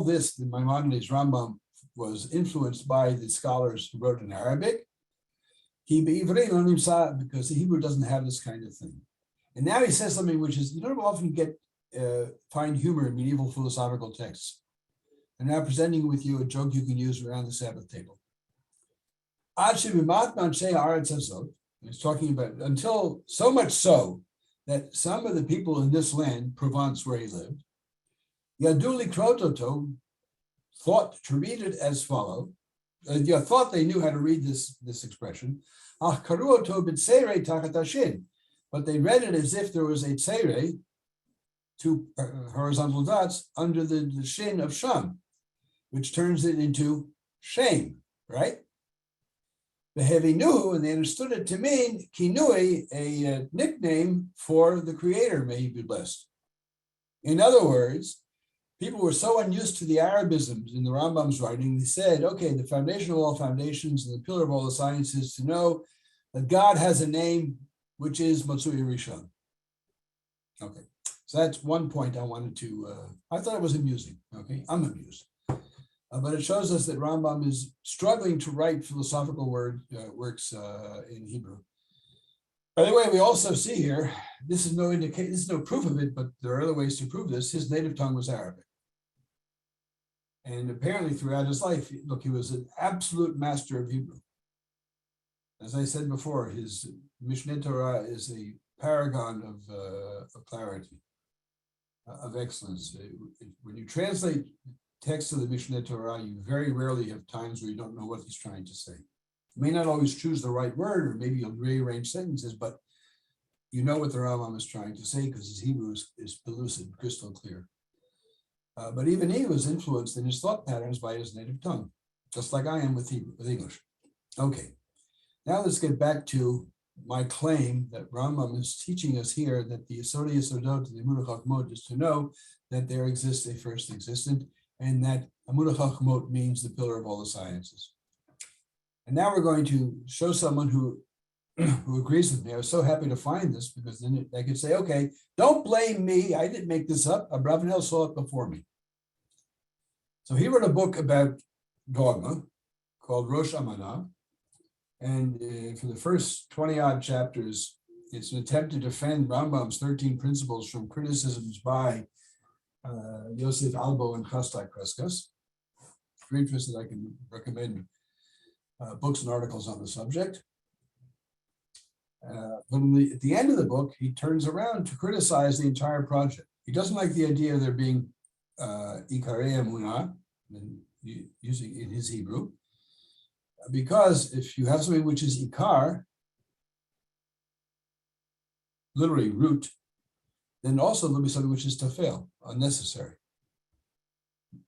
this, the Maimonides Rambam was influenced by the scholars who wrote in Arabic. Because the Hebrew doesn't have this kind of thing. And now he says something which is, you don't often find humor in medieval philosophical texts. I'm now presenting with you a joke you can use around the Sabbath table. He's talking about until so much so that some of the people in this land, Provence, where he lived, Yaduli Krototo thought to read it as follows. Thought they knew how to read this expression. But they read it as if there was a tsere, two horizontal dots, under the shin of sham, which turns it into shame, right? The heavy knew, and they understood it to mean kinui, a nickname for the creator, may he be blessed. In other words, people were so unused to the Arabisms in the Rambam's writing, they said, okay, the foundation of all foundations and the pillar of all the sciences to know that God has a name, which is Matsui Rishon. Okay, so that's one point I wanted to, I thought it was amusing, okay, I'm amused. But it shows us that Rambam is struggling to write philosophical works in Hebrew. By the way, we also see here, this is no proof of it, but there are other ways to prove this. His native tongue was Arabic. And apparently throughout his life, look, he was an absolute master of Hebrew. As I said before, his Mishneh Torah is a paragon of clarity, of excellence. When you translate text of the Mishneh Torah, you very rarely have times where you don't know what he's trying to say. You may not always choose the right word, or maybe you'll rearrange sentences, but you know what the Rambam is trying to say because his Hebrew is pellucid, crystal clear. But even he was influenced in his thought patterns by his native tongue, just like I am with English. Okay, now let's get back to my claim that Rambam is teaching us here that the yesodi yesodot, the emunah chachmot, is to know that there exists a first existent, and that emunah chachmot means the pillar of all the sciences. And now we're going to show someone who agrees with me. I was so happy to find this because then I could say, okay, don't blame me. I didn't make this up. Abravanel saw it before me. So he wrote a book about dogma called Rosh Amanah. And for the first 20 odd chapters, it's an attempt to defend Rambam's 13 principles from criticisms by Yosef Albo and Chastai Kreskas. If you're interested, I can recommend books and articles on the subject. But at the end of the book, he turns around to criticize the entire project. He doesn't like the idea of there being Ikarei Emunah, using in his Hebrew, because if you have something which is Ikar, literally root, then also there'll be something which is Tafel, unnecessary.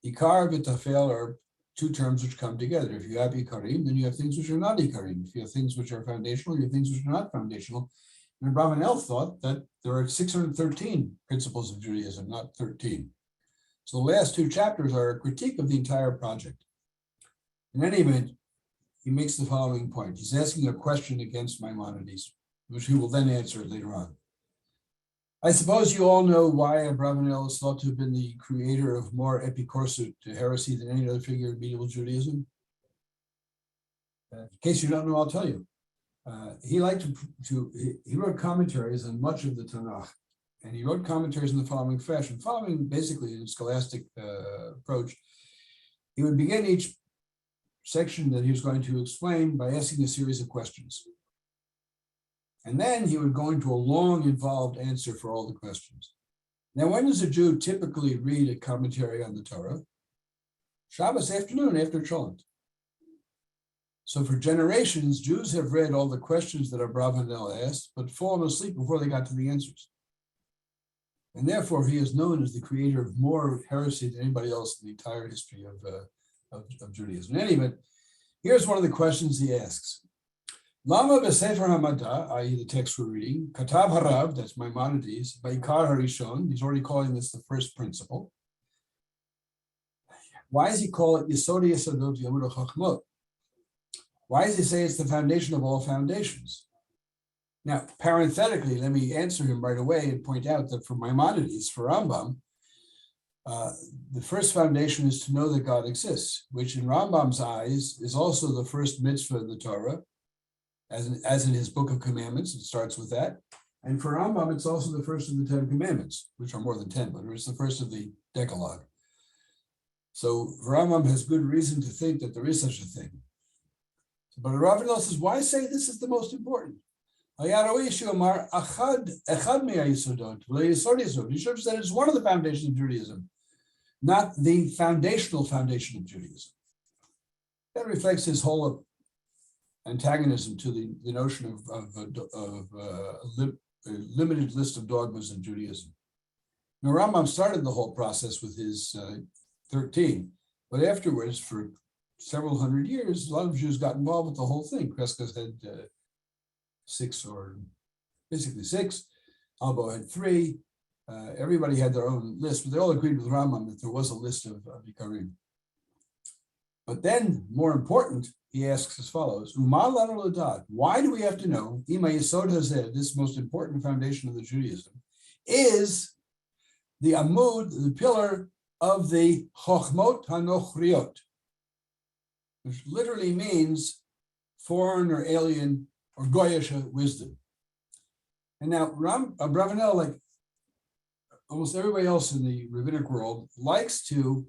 Ikar and Tafel are two terms which come together. If you have Ikarim, then you have things which are not Ikarim. If you have things which are foundational, you have things which are not foundational. And Abravanel thought that there are 613 principles of Judaism, not 13. So the last two chapters are a critique of the entire project. In any event, he makes the following point. He's asking a question against Maimonides, which he will then answer later on. I suppose you all know why Abravanel is thought to have been the creator of more epikorsut heresy than any other figure in medieval Judaism. In case you don't know, I'll tell you. He liked he wrote commentaries on much of the Tanakh, and he wrote commentaries in the following fashion, following basically a scholastic approach. He would begin each section that he was going to explain by asking a series of questions. And then he would go into a long, involved answer for all the questions. Now, when does a Jew typically read a commentary on the Torah? Shabbos afternoon after Cholent. So for generations, Jews have read all the questions that Abravanel asked, but fallen asleep before they got to the answers. And therefore, he is known as the creator of more heresy than anybody else in the entire history of Judaism. In any event, here's one of the questions he asks. Lama b'Sefer HaMadda, i.e. the text we're reading, Katav Harav, that's Maimonides, Ba'ikar Harishon, he's already calling this the first principle. Why does he call it Yisodi Yesodot Yamud HaChachmot? Why does he say it's the foundation of all foundations? Now, parenthetically, let me answer him right away and point out that for Maimonides, for Rambam, the first foundation is to know that God exists, which in Rambam's eyes is also the first mitzvah in the Torah, as in his book of commandments, it starts with that. And for Rambam, it's also the first of the 10 commandments, which are more than 10, but it's the first of the Decalogue. So Rambam has good reason to think that there is such a thing. But Ravanel says, why say this is the most important? He should have said it's one of the foundations of Judaism, not the foundational foundation of Judaism. That reflects his whole antagonism to the notion of a limited list of dogmas in Judaism. Now, Rambam started the whole process with his 13, but afterwards, for several hundred years, a lot of Jews got involved with the whole thing. Kreskas had 6, or basically 6. Albo had 3. Everybody had their own list, but they all agreed with Rambam that there was a list of Ikarim. But then, more important, he asks as follows: why do we have to know, Ima Yesod Hazeh, this most important foundation of the Judaism, is the Amud, the pillar of the Chochmot Ha-Nokhriot, which literally means foreign or alien or goyish wisdom. And now Abravanel, like almost everybody else in the rabbinic world, likes to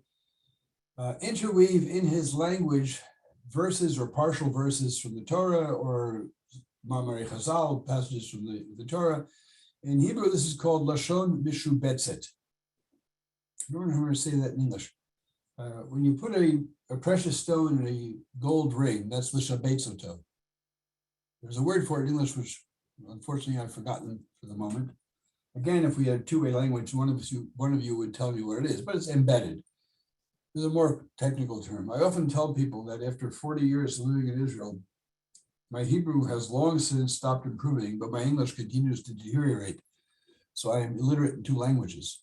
interweave in his language verses or partial verses from the Torah or Ma'amari Chazal, passages from the Torah. In Hebrew, this is called Lashon Mishubetzet. I don't know how to say that in English. When you put a precious stone in a gold ring, that's l'shabetzoto. There's a word for it in English, which unfortunately I've forgotten for the moment. Again, if we had two-way language, one of you would tell me what it is, but it's embedded. There's a more technical term. I often tell people that after 40 years living in Israel, my Hebrew has long since stopped improving, but my English continues to deteriorate. So I am illiterate in 2 languages.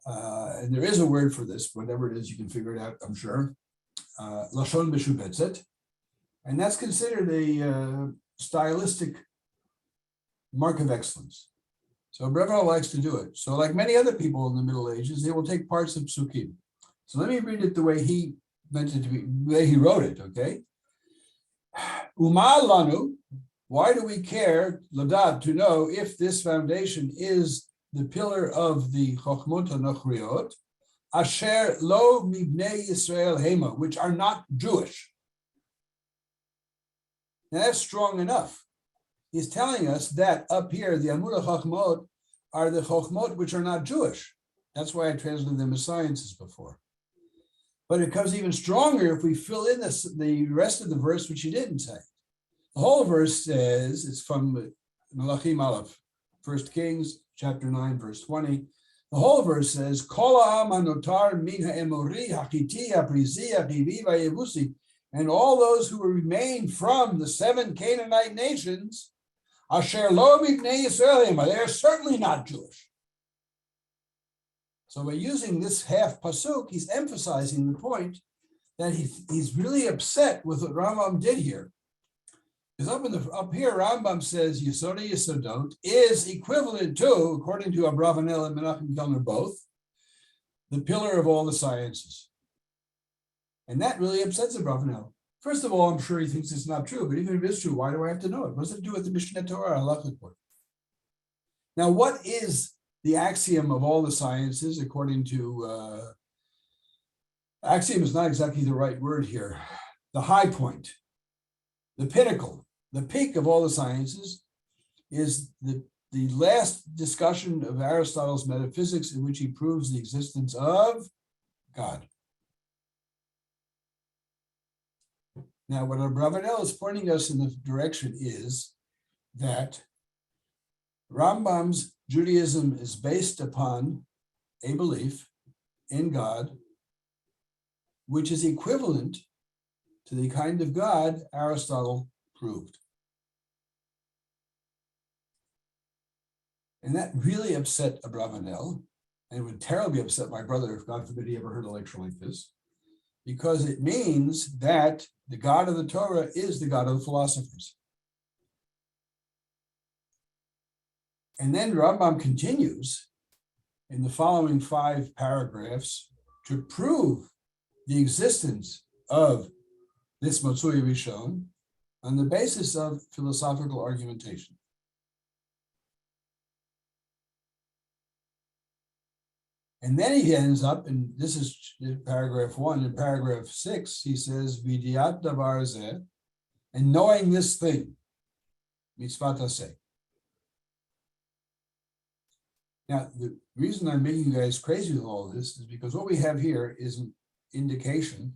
And there is a word for this, whatever it is, you can figure it out, I'm sure. Lashon Mishubetzet. And that's considered a stylistic mark of excellence. So Brevard likes to do it. So like many other people in the Middle Ages, they will take parts of psukim. So let me read it the way he meant it to be, the way he wrote it, okay? Uma lanu, why do we care, ladad, to know if this foundation is the pillar of the Chochmot Ha-Nokhriot, asher lo mibnei Yisrael hema, which are not Jewish. Now that's strong enough. He's telling us that up here, the Amud HaChachmot are the Chochmot which are not Jewish. That's why I translated them as sciences before. But it becomes even stronger if we fill in the rest of the verse, which he didn't say. The whole verse says, it's from Malachim Aleph, 1 Kings, chapter 9, verse 20. The whole verse says, Kol ha'am hanotar min ha'emori ha'chiti ha'prizi ha'chivi va'yevusi, and all those who remain from the 7 Canaanite nations, asher lo mibnei Yisrael, they are certainly not Jewish. So by using this half pasuk, he's emphasizing the point that he's really upset with what Rambam did here. Because up here, Rambam says Yisodi Yisodot is equivalent to, according to Abravanel and Menachem Kellner both, the pillar of all the sciences. And that really upsets Abravanel. First of all, I'm sure he thinks it's not true, but even if it is true, why do I have to know it? What does it do with the Mishneh Torah, halachic book? Now, what is the axiom of all the sciences, according to, axiom is not exactly the right word here, the high point, the pinnacle, the peak of all the sciences, is the last discussion of Aristotle's metaphysics, in which he proves the existence of God. Now, what Abravanel is pointing us in the direction is that Rambam's Judaism is based upon a belief in God, which is equivalent to the kind of God Aristotle proved. And that really upset Abravanel, and it would terribly upset my brother if, God forbid, he ever heard a lecture like this, because it means that the God of the Torah is the God of the philosophers. And then Rambam continues in the following 5 paragraphs to prove the existence of this Matsui Rishon on the basis of philosophical argumentation. And then he ends up, and this is paragraph 1, in paragraph 6, he says, Vidiat davar zeh, and knowing this thing, mitzvat aseh. Now, the reason I'm making you guys crazy with all this is because what we have here is an indication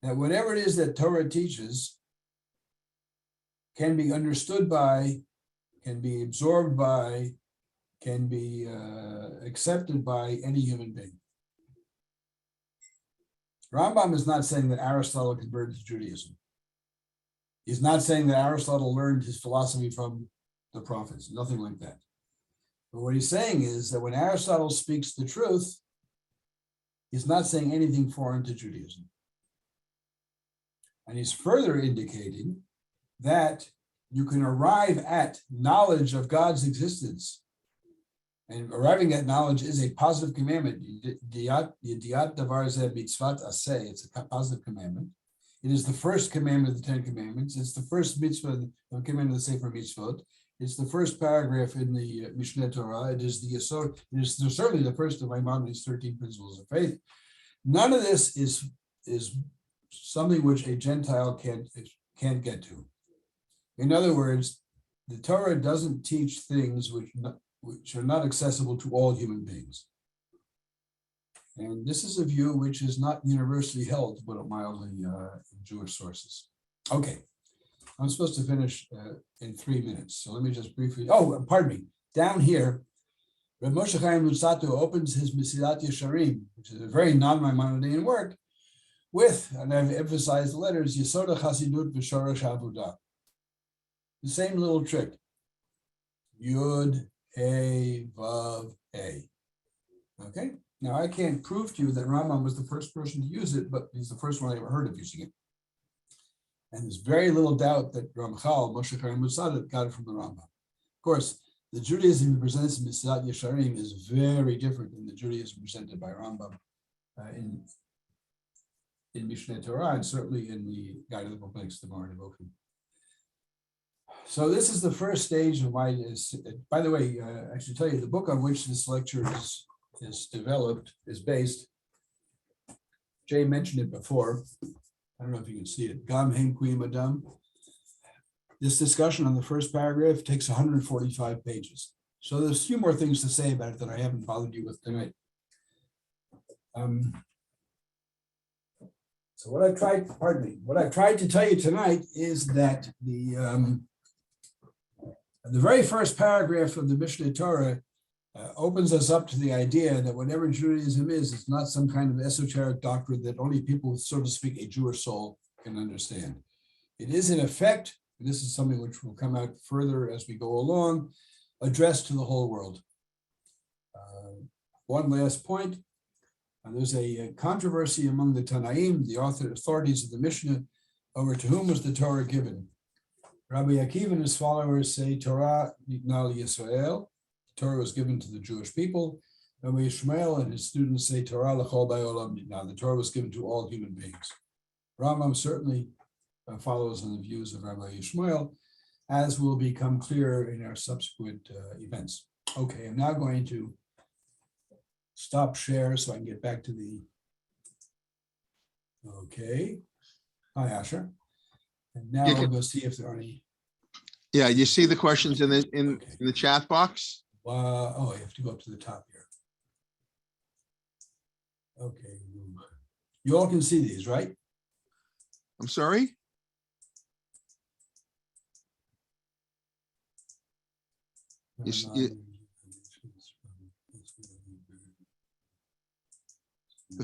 that whatever it is that Torah teaches can be understood by, can be absorbed by, can be accepted by any human being. Rambam is not saying that Aristotle converted to Judaism. He's not saying that Aristotle learned his philosophy from the prophets, nothing like that. But what he's saying is that when Aristotle speaks the truth, he's not saying anything foreign to Judaism. And he's further indicating that you can arrive at knowledge of God's existence. And arriving at knowledge is a positive commandment. Yediat davar zeh mitzvat aseh. It's a positive commandment. It is the first commandment of the 10 Commandments. It's the first mitzvah, the commandment of the Sefer Mitzvot. It's the first paragraph in the Mishneh Torah. It is the yesod. It is certainly the first of Maimonides' 13 principles of faith. None of this is something which a Gentile can't get to. In other words, the Torah doesn't teach things which are not accessible to all human beings. And this is a view which is not universally held, to put it mildly, in Jewish sources. Okay, I'm supposed to finish in 3 minutes, so let me just briefly, pardon me, down here, Reb Moshe Chaim Luzzatto opens his Mesilat Yesharim, which is a very non-Maimonidean work, with, and I've emphasized the letters, Yesod HaChasidut v'Shoresh HaAvodah. The same little trick. Yud, Hey, Vav, Hey. Okay? Now, I can't prove to you that Rambam was the first person to use it, but he's the first one I ever heard of using it. And there's very little doubt that Ramchal, Moshe Chaim Luzzatto, got it from the Rambam. Of course, the Judaism he presents in Mesilat Yesharim is very different than the Judaism presented by Rambam in Mishneh Torah, and certainly in the Guide of the Perplexed, the Gemara Nevokim. So this is the first stage of my, by the way, I should tell you, the book on which this lecture is developed is based, Jay mentioned it before, I don't know if you can see it, Gam Hem Keruyim Adam. This discussion on the first paragraph takes 145 pages. So there's a few more things to say about it that I haven't bothered you with tonight. So what I've tried to tell you tonight is that the very first paragraph of the Mishneh Torah opens us up to the idea that whatever Judaism is, it's not some kind of esoteric doctrine that only people with, so to speak, a Jewish soul can understand. It is, in effect, and this is something which will come out further as we go along, addressed to the whole world. One last point. There's a controversy among the Tanaim, the authorities of the Mishnah, over to whom was the Torah given. Rabbi Akiva and his followers say Torah nitna Yisrael, the Torah was given to the Jewish people. Rabbi Yishmael and his students say Torah l'chol ba'olam nitna, the Torah was given to all human beings. Rambam certainly follows on the views of Rabbi Yishmael, as will become clear in our subsequent events. Okay, I'm now going to stop share so I can get back to the, okay. Hi, Asher. And now we'll go see if there are any Yeah. Yeah, you see the questions in Okay. in the chat box? Oh, I have to go up to the top here. Okay. You all can see these, right? I'm sorry? The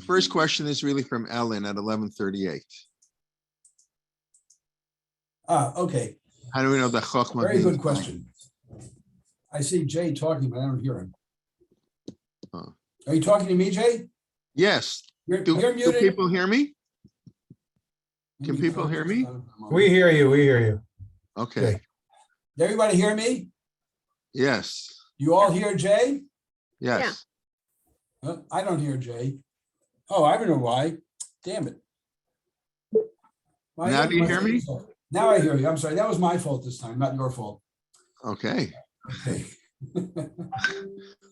first question is really from Ellen at 11:38. Okay. How do we know that Chochmah Very means good question. I see Jay talking, but I don't hear him. Oh. Are you talking to me, Jay? Yes. You're Do muted. people hear me? Let Can me people hear focus me? on it a moment. We hear you. We hear you. Okay. Did everybody hear me? Yes. You all hear Jay? Yes. I don't hear Jay. Oh, I don't know why. Damn it. Now do you hear me? Now I hear you. I'm sorry. That was my fault this time, not your fault. Okay. Okay.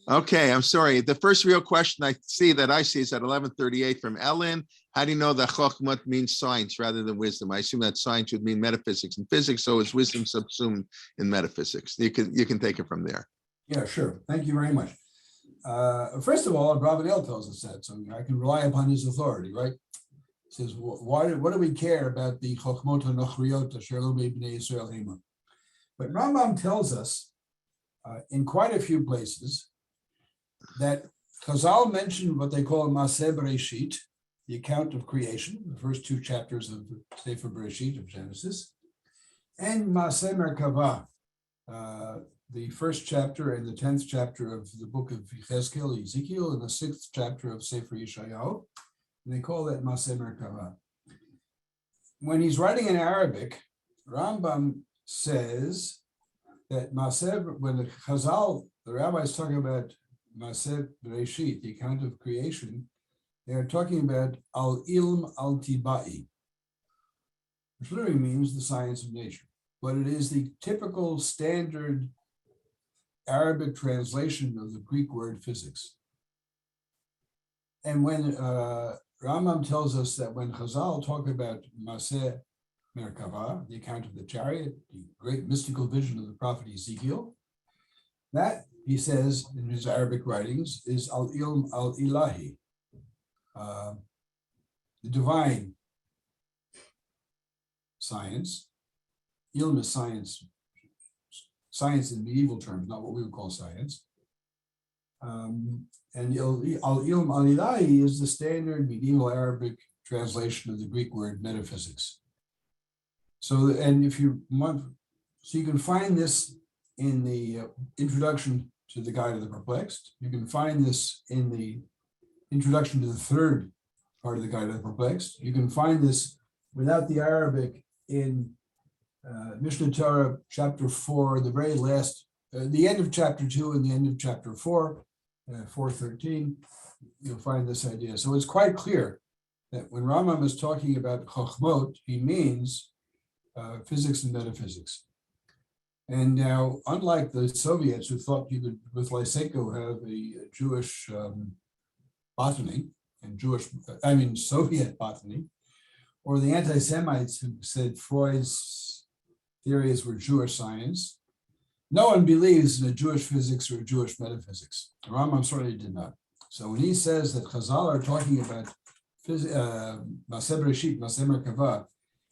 Okay. I'm sorry. The first real question I see is at 11:38 from Ellen. How do you know that Chochmah means science rather than wisdom? I assume that science would mean metaphysics and physics, so is wisdom subsumed in metaphysics? You can take it from there. Yeah, sure. Thank you very much. First of all, Abravanel tells us that, so I can rely upon his authority, right? It says, what do we care about the Chochmot Ha-Nochriot Asher Lo B'nei Yisrael Hema? But Rambam tells us in quite a few places that Chazal mentioned what they call Maseh Bereshit, the account of creation, the first two chapters of the Sefer Bereshit of Genesis, and Maseh Merkavah, the first chapter and the 10th chapter of the book of Ezekiel, and the 6th chapter of Sefer Yeshayahu. And they call that Maseh Merkavah. When he's writing in Arabic, Rambam says that Maseh, when the Chazal, the rabbis talking about Maseh Bereshit, the account of creation, they are talking about al-ilm al-tibai, which literally means the science of nature. But it is the typical standard Arabic translation of the Greek word physics. And when Rambam tells us that when Chazal talk about Maseh Merkavah, the account of the chariot, the great mystical vision of the prophet Ezekiel, that, he says in his Arabic writings, is al-ilm al-ilahi, the divine science. Ilm is science, science in medieval terms, not what we would call science. And al-ilm al-ilahi is the standard medieval Arabic translation of the Greek word metaphysics. So, and if you want, so you can find this in the introduction to the Guide of the Perplexed. You can find this in the introduction to the third part of the Guide of the Perplexed. You can find this without the Arabic in Mishneh Torah, chapter 4, the very last, the end of chapter 2 and the end of chapter 4, 4:13, you'll find this idea. So it's quite clear that when Rambam is talking about Chochmot, he means physics and metaphysics. And now, unlike the Soviets who thought you could, with Lysenko, have a Jewish botany and Soviet botany, or the anti-Semites who said Freud's theories were Jewish science, no one believes in a Jewish physics or a Jewish metaphysics. Rambam certainly did not. So when he says that Chazal are talking about Maseh Bereshit, Maseh Merkavah,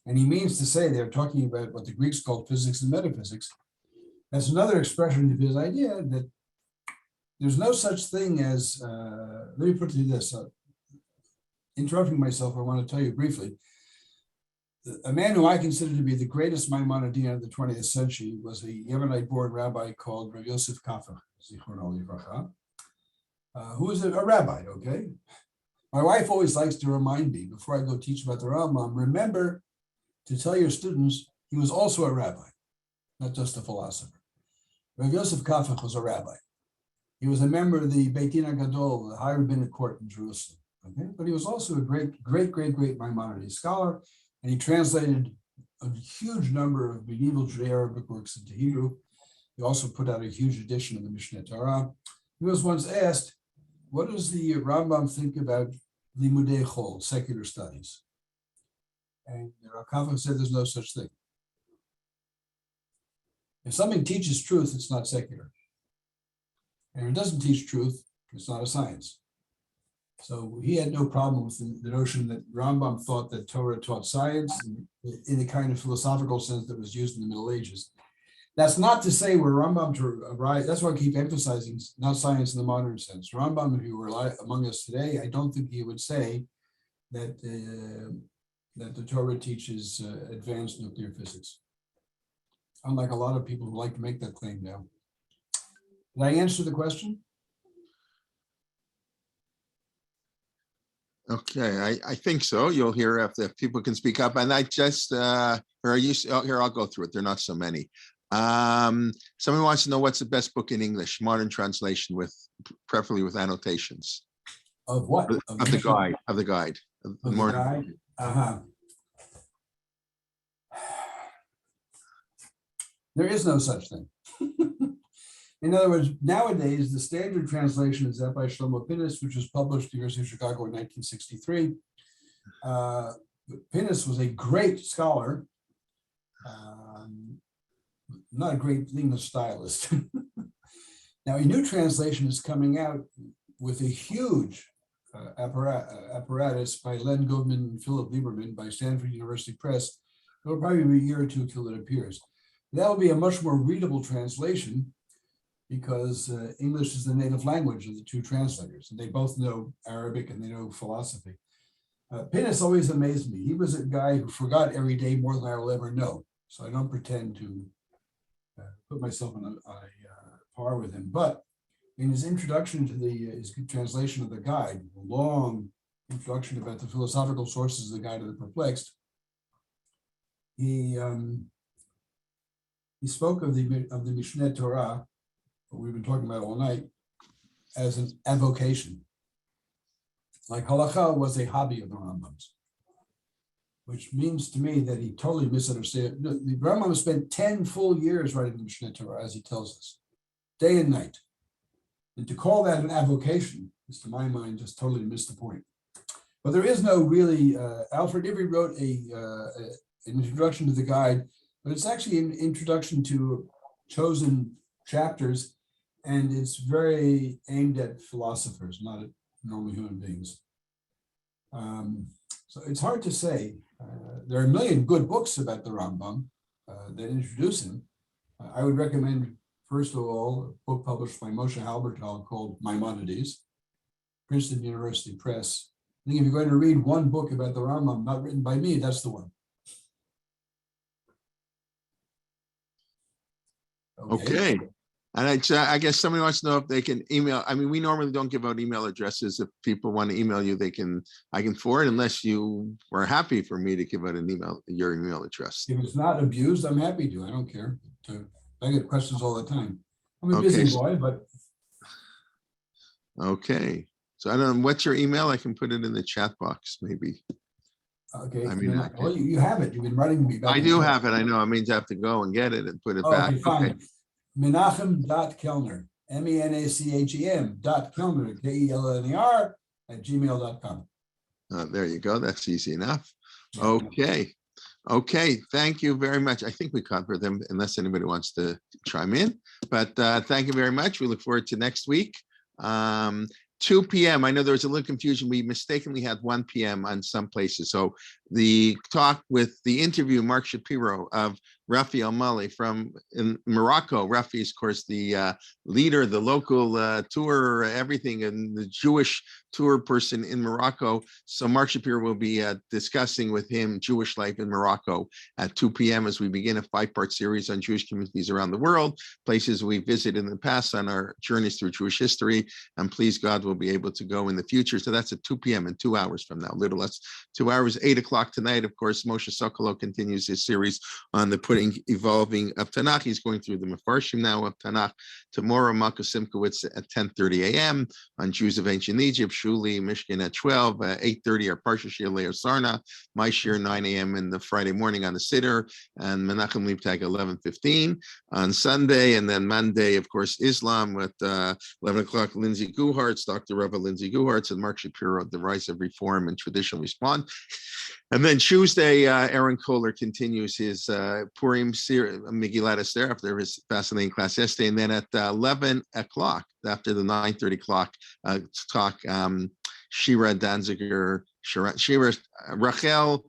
and he means to say they're talking about what the Greeks called physics and metaphysics, that's another expression of his idea that there's no such thing as, let me put it to this, interrupting myself, I want to tell you briefly, a man who I consider to be the greatest Maimonidean of the 20th century was a Yemenite-born rabbi called Rav Yosef Kafach, Zichrono Livracha, who was a rabbi, okay? My wife always likes to remind me, before I go teach about the Rambam, remember to tell your students he was also a rabbi, not just a philosopher. Rav Yosef Kafach was a rabbi. He was a member of the Beit Din HaGadol, the high rabbinic court in Jerusalem, okay? But he was also a great Maimonides scholar, and he translated a huge number of medieval Judeo-Arabic works into Hebrew. He also put out a huge edition of the Mishneh Torah. He was once asked, what does the Rambam think about limudei chol, secular studies? And Rav Kafach said there's no such thing. If something teaches truth, it's not secular. And if it doesn't teach truth, it's not a science. So he had no problem with the notion that Rambam thought that Torah taught science in the kind of philosophical sense that was used in the Middle Ages. That's not to say where Rambam to arrive. That's why I keep emphasizing not science in the modern sense. Rambam, if he were among us today, I don't think he would say that that the Torah teaches advanced nuclear physics. Unlike a lot of people who like to make that claim now. Did I answer the question? Okay, I think so. You'll hear if people can speak up. And I just, here, I'll go through it. There are not so many. Someone wants to know what's the best book in English, modern translation, with preferably with annotations. Of what? Of the guide. Of the guide. Of the guide? Uh-huh. There is no such thing. In other words, nowadays, the standard translation is that by Shlomo Pinnis, which was published at the University of Chicago in 1963. Pinnis was a great scholar, not a great English stylist. Now, a new translation is coming out with a huge apparatus by Len Goldman and Philip Lieberman by Stanford University Press. It'll probably be a year or two till it appears. That'll be a much more readable translation because English is the native language of the two translators, and they both know Arabic and they know philosophy. Pinnis always amazed me. He was a guy who forgot every day more than I will ever know. So I don't pretend to put myself on a par with him. But in his introduction to his translation of the guide, a long introduction about the philosophical sources of the Guide of the Perplexed, he spoke of the Mishneh Torah, what we've been talking about all night, as an avocation. Like halakha was a hobby of the Rambam's, which means to me that he totally misunderstood. The Rambam spent 10 full years writing the Mishneh Torah, as he tells us, day and night. And to call that an avocation is, to my mind, just totally miss the point. But there is no really, Alfred Ivry wrote an introduction to the guide, but it's actually an introduction to chosen chapters, and it's very aimed at philosophers, not at normal human beings. So it's hard to say. There are a million good books about the Rambam that introduce him. I would recommend, first of all, a book published by Moshe Halbertal called Maimonides, Princeton University Press. I think if you're going to read one book about the Rambam not written by me, that's the one. Okay. And I guess somebody wants to know if they can email. I mean, we normally don't give out email addresses. If people want to email you, I can forward, unless you were happy for me to give out your email address. If it's not abused, I'm happy to. I don't care. I get questions all the time. I'm a busy boy, but. Okay. So I don't know, what's your email? I can put it in the chat box, maybe. Okay. I mean, well, you have it. You've been writing me back. I do have it. I know. It means I have to go and get it and put it back. Okay, fine. Menachem.Kellner, Menachem.Kellner, Kellner @gmail.com. There you go. That's easy enough. Okay. Okay. Thank you very much. I think we covered them, unless anybody wants to chime in. But thank you very much. We look forward to next week. 2 p.m. I know there was a little confusion. We mistakenly had 1 p.m. on some places. So the talk with the interview, Mark Shapiro of Rafi Al-Mali from in Morocco. Rafi is, of course, the leader, the local tour, everything, and the Jewish tour person in Morocco. So Mark Shapiro will be discussing with him Jewish life in Morocco at 2 p.m. as we begin a 5-part series on Jewish communities around the world, places we visited in the past on our journeys through Jewish history. And please God, we'll be able to go in the future. So that's at 2 p.m. in 2 hours from now, little less 2 hours, 8 o'clock tonight. Of course, Moshe Sokolow continues his series on the evolving of Tanakh. He's going through the Mefarshim now of Tanakh. Tomorrow, Malka Simkowitz at 10:30 a.m. on Jews of Ancient Egypt. Shuli Mishkan at 12, 8:30 our Parsha Shir Leor Sarna. My Shir 9 a.m. in the Friday morning on the Siddur, and Menachem Leibtag 11:15 on Sunday, and then Monday, of course, Islam with 11 o'clock. Lindsay Guhartz, Dr. Rava Lindsay Guhartz, and Mark Shapiro, The Rise of Reform and Traditional Response. And then Tuesday, Aaron Kohler continues his Purim Megillat Esther after his fascinating class yesterday, and then at 11 o'clock after the 9:30 clock talk, Shira Danziger, Rachel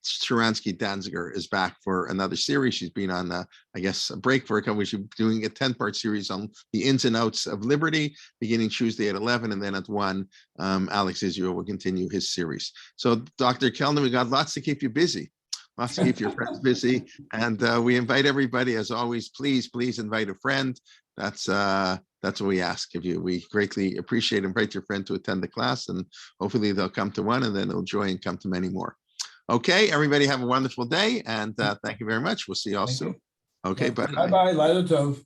Sharansky Danziger is back for another series. She's been on, I guess, a break for a couple weeks. She's doing a 10-part series on the ins and outs of liberty, beginning Tuesday at 11, and then at 1, Alex Israel will continue his series. So, Dr. Kellner, we got lots to keep you busy. Lots to keep your friends busy. And we invite everybody, as always, please invite a friend. That's what we ask of you. We greatly appreciate it. Invite your friend to attend the class, and hopefully they'll come to one, and then they'll join and come to many more. Okay, everybody have a wonderful day, and thank you very much. We'll see you all soon. Okay, bye. Bye-bye. Laila Tov.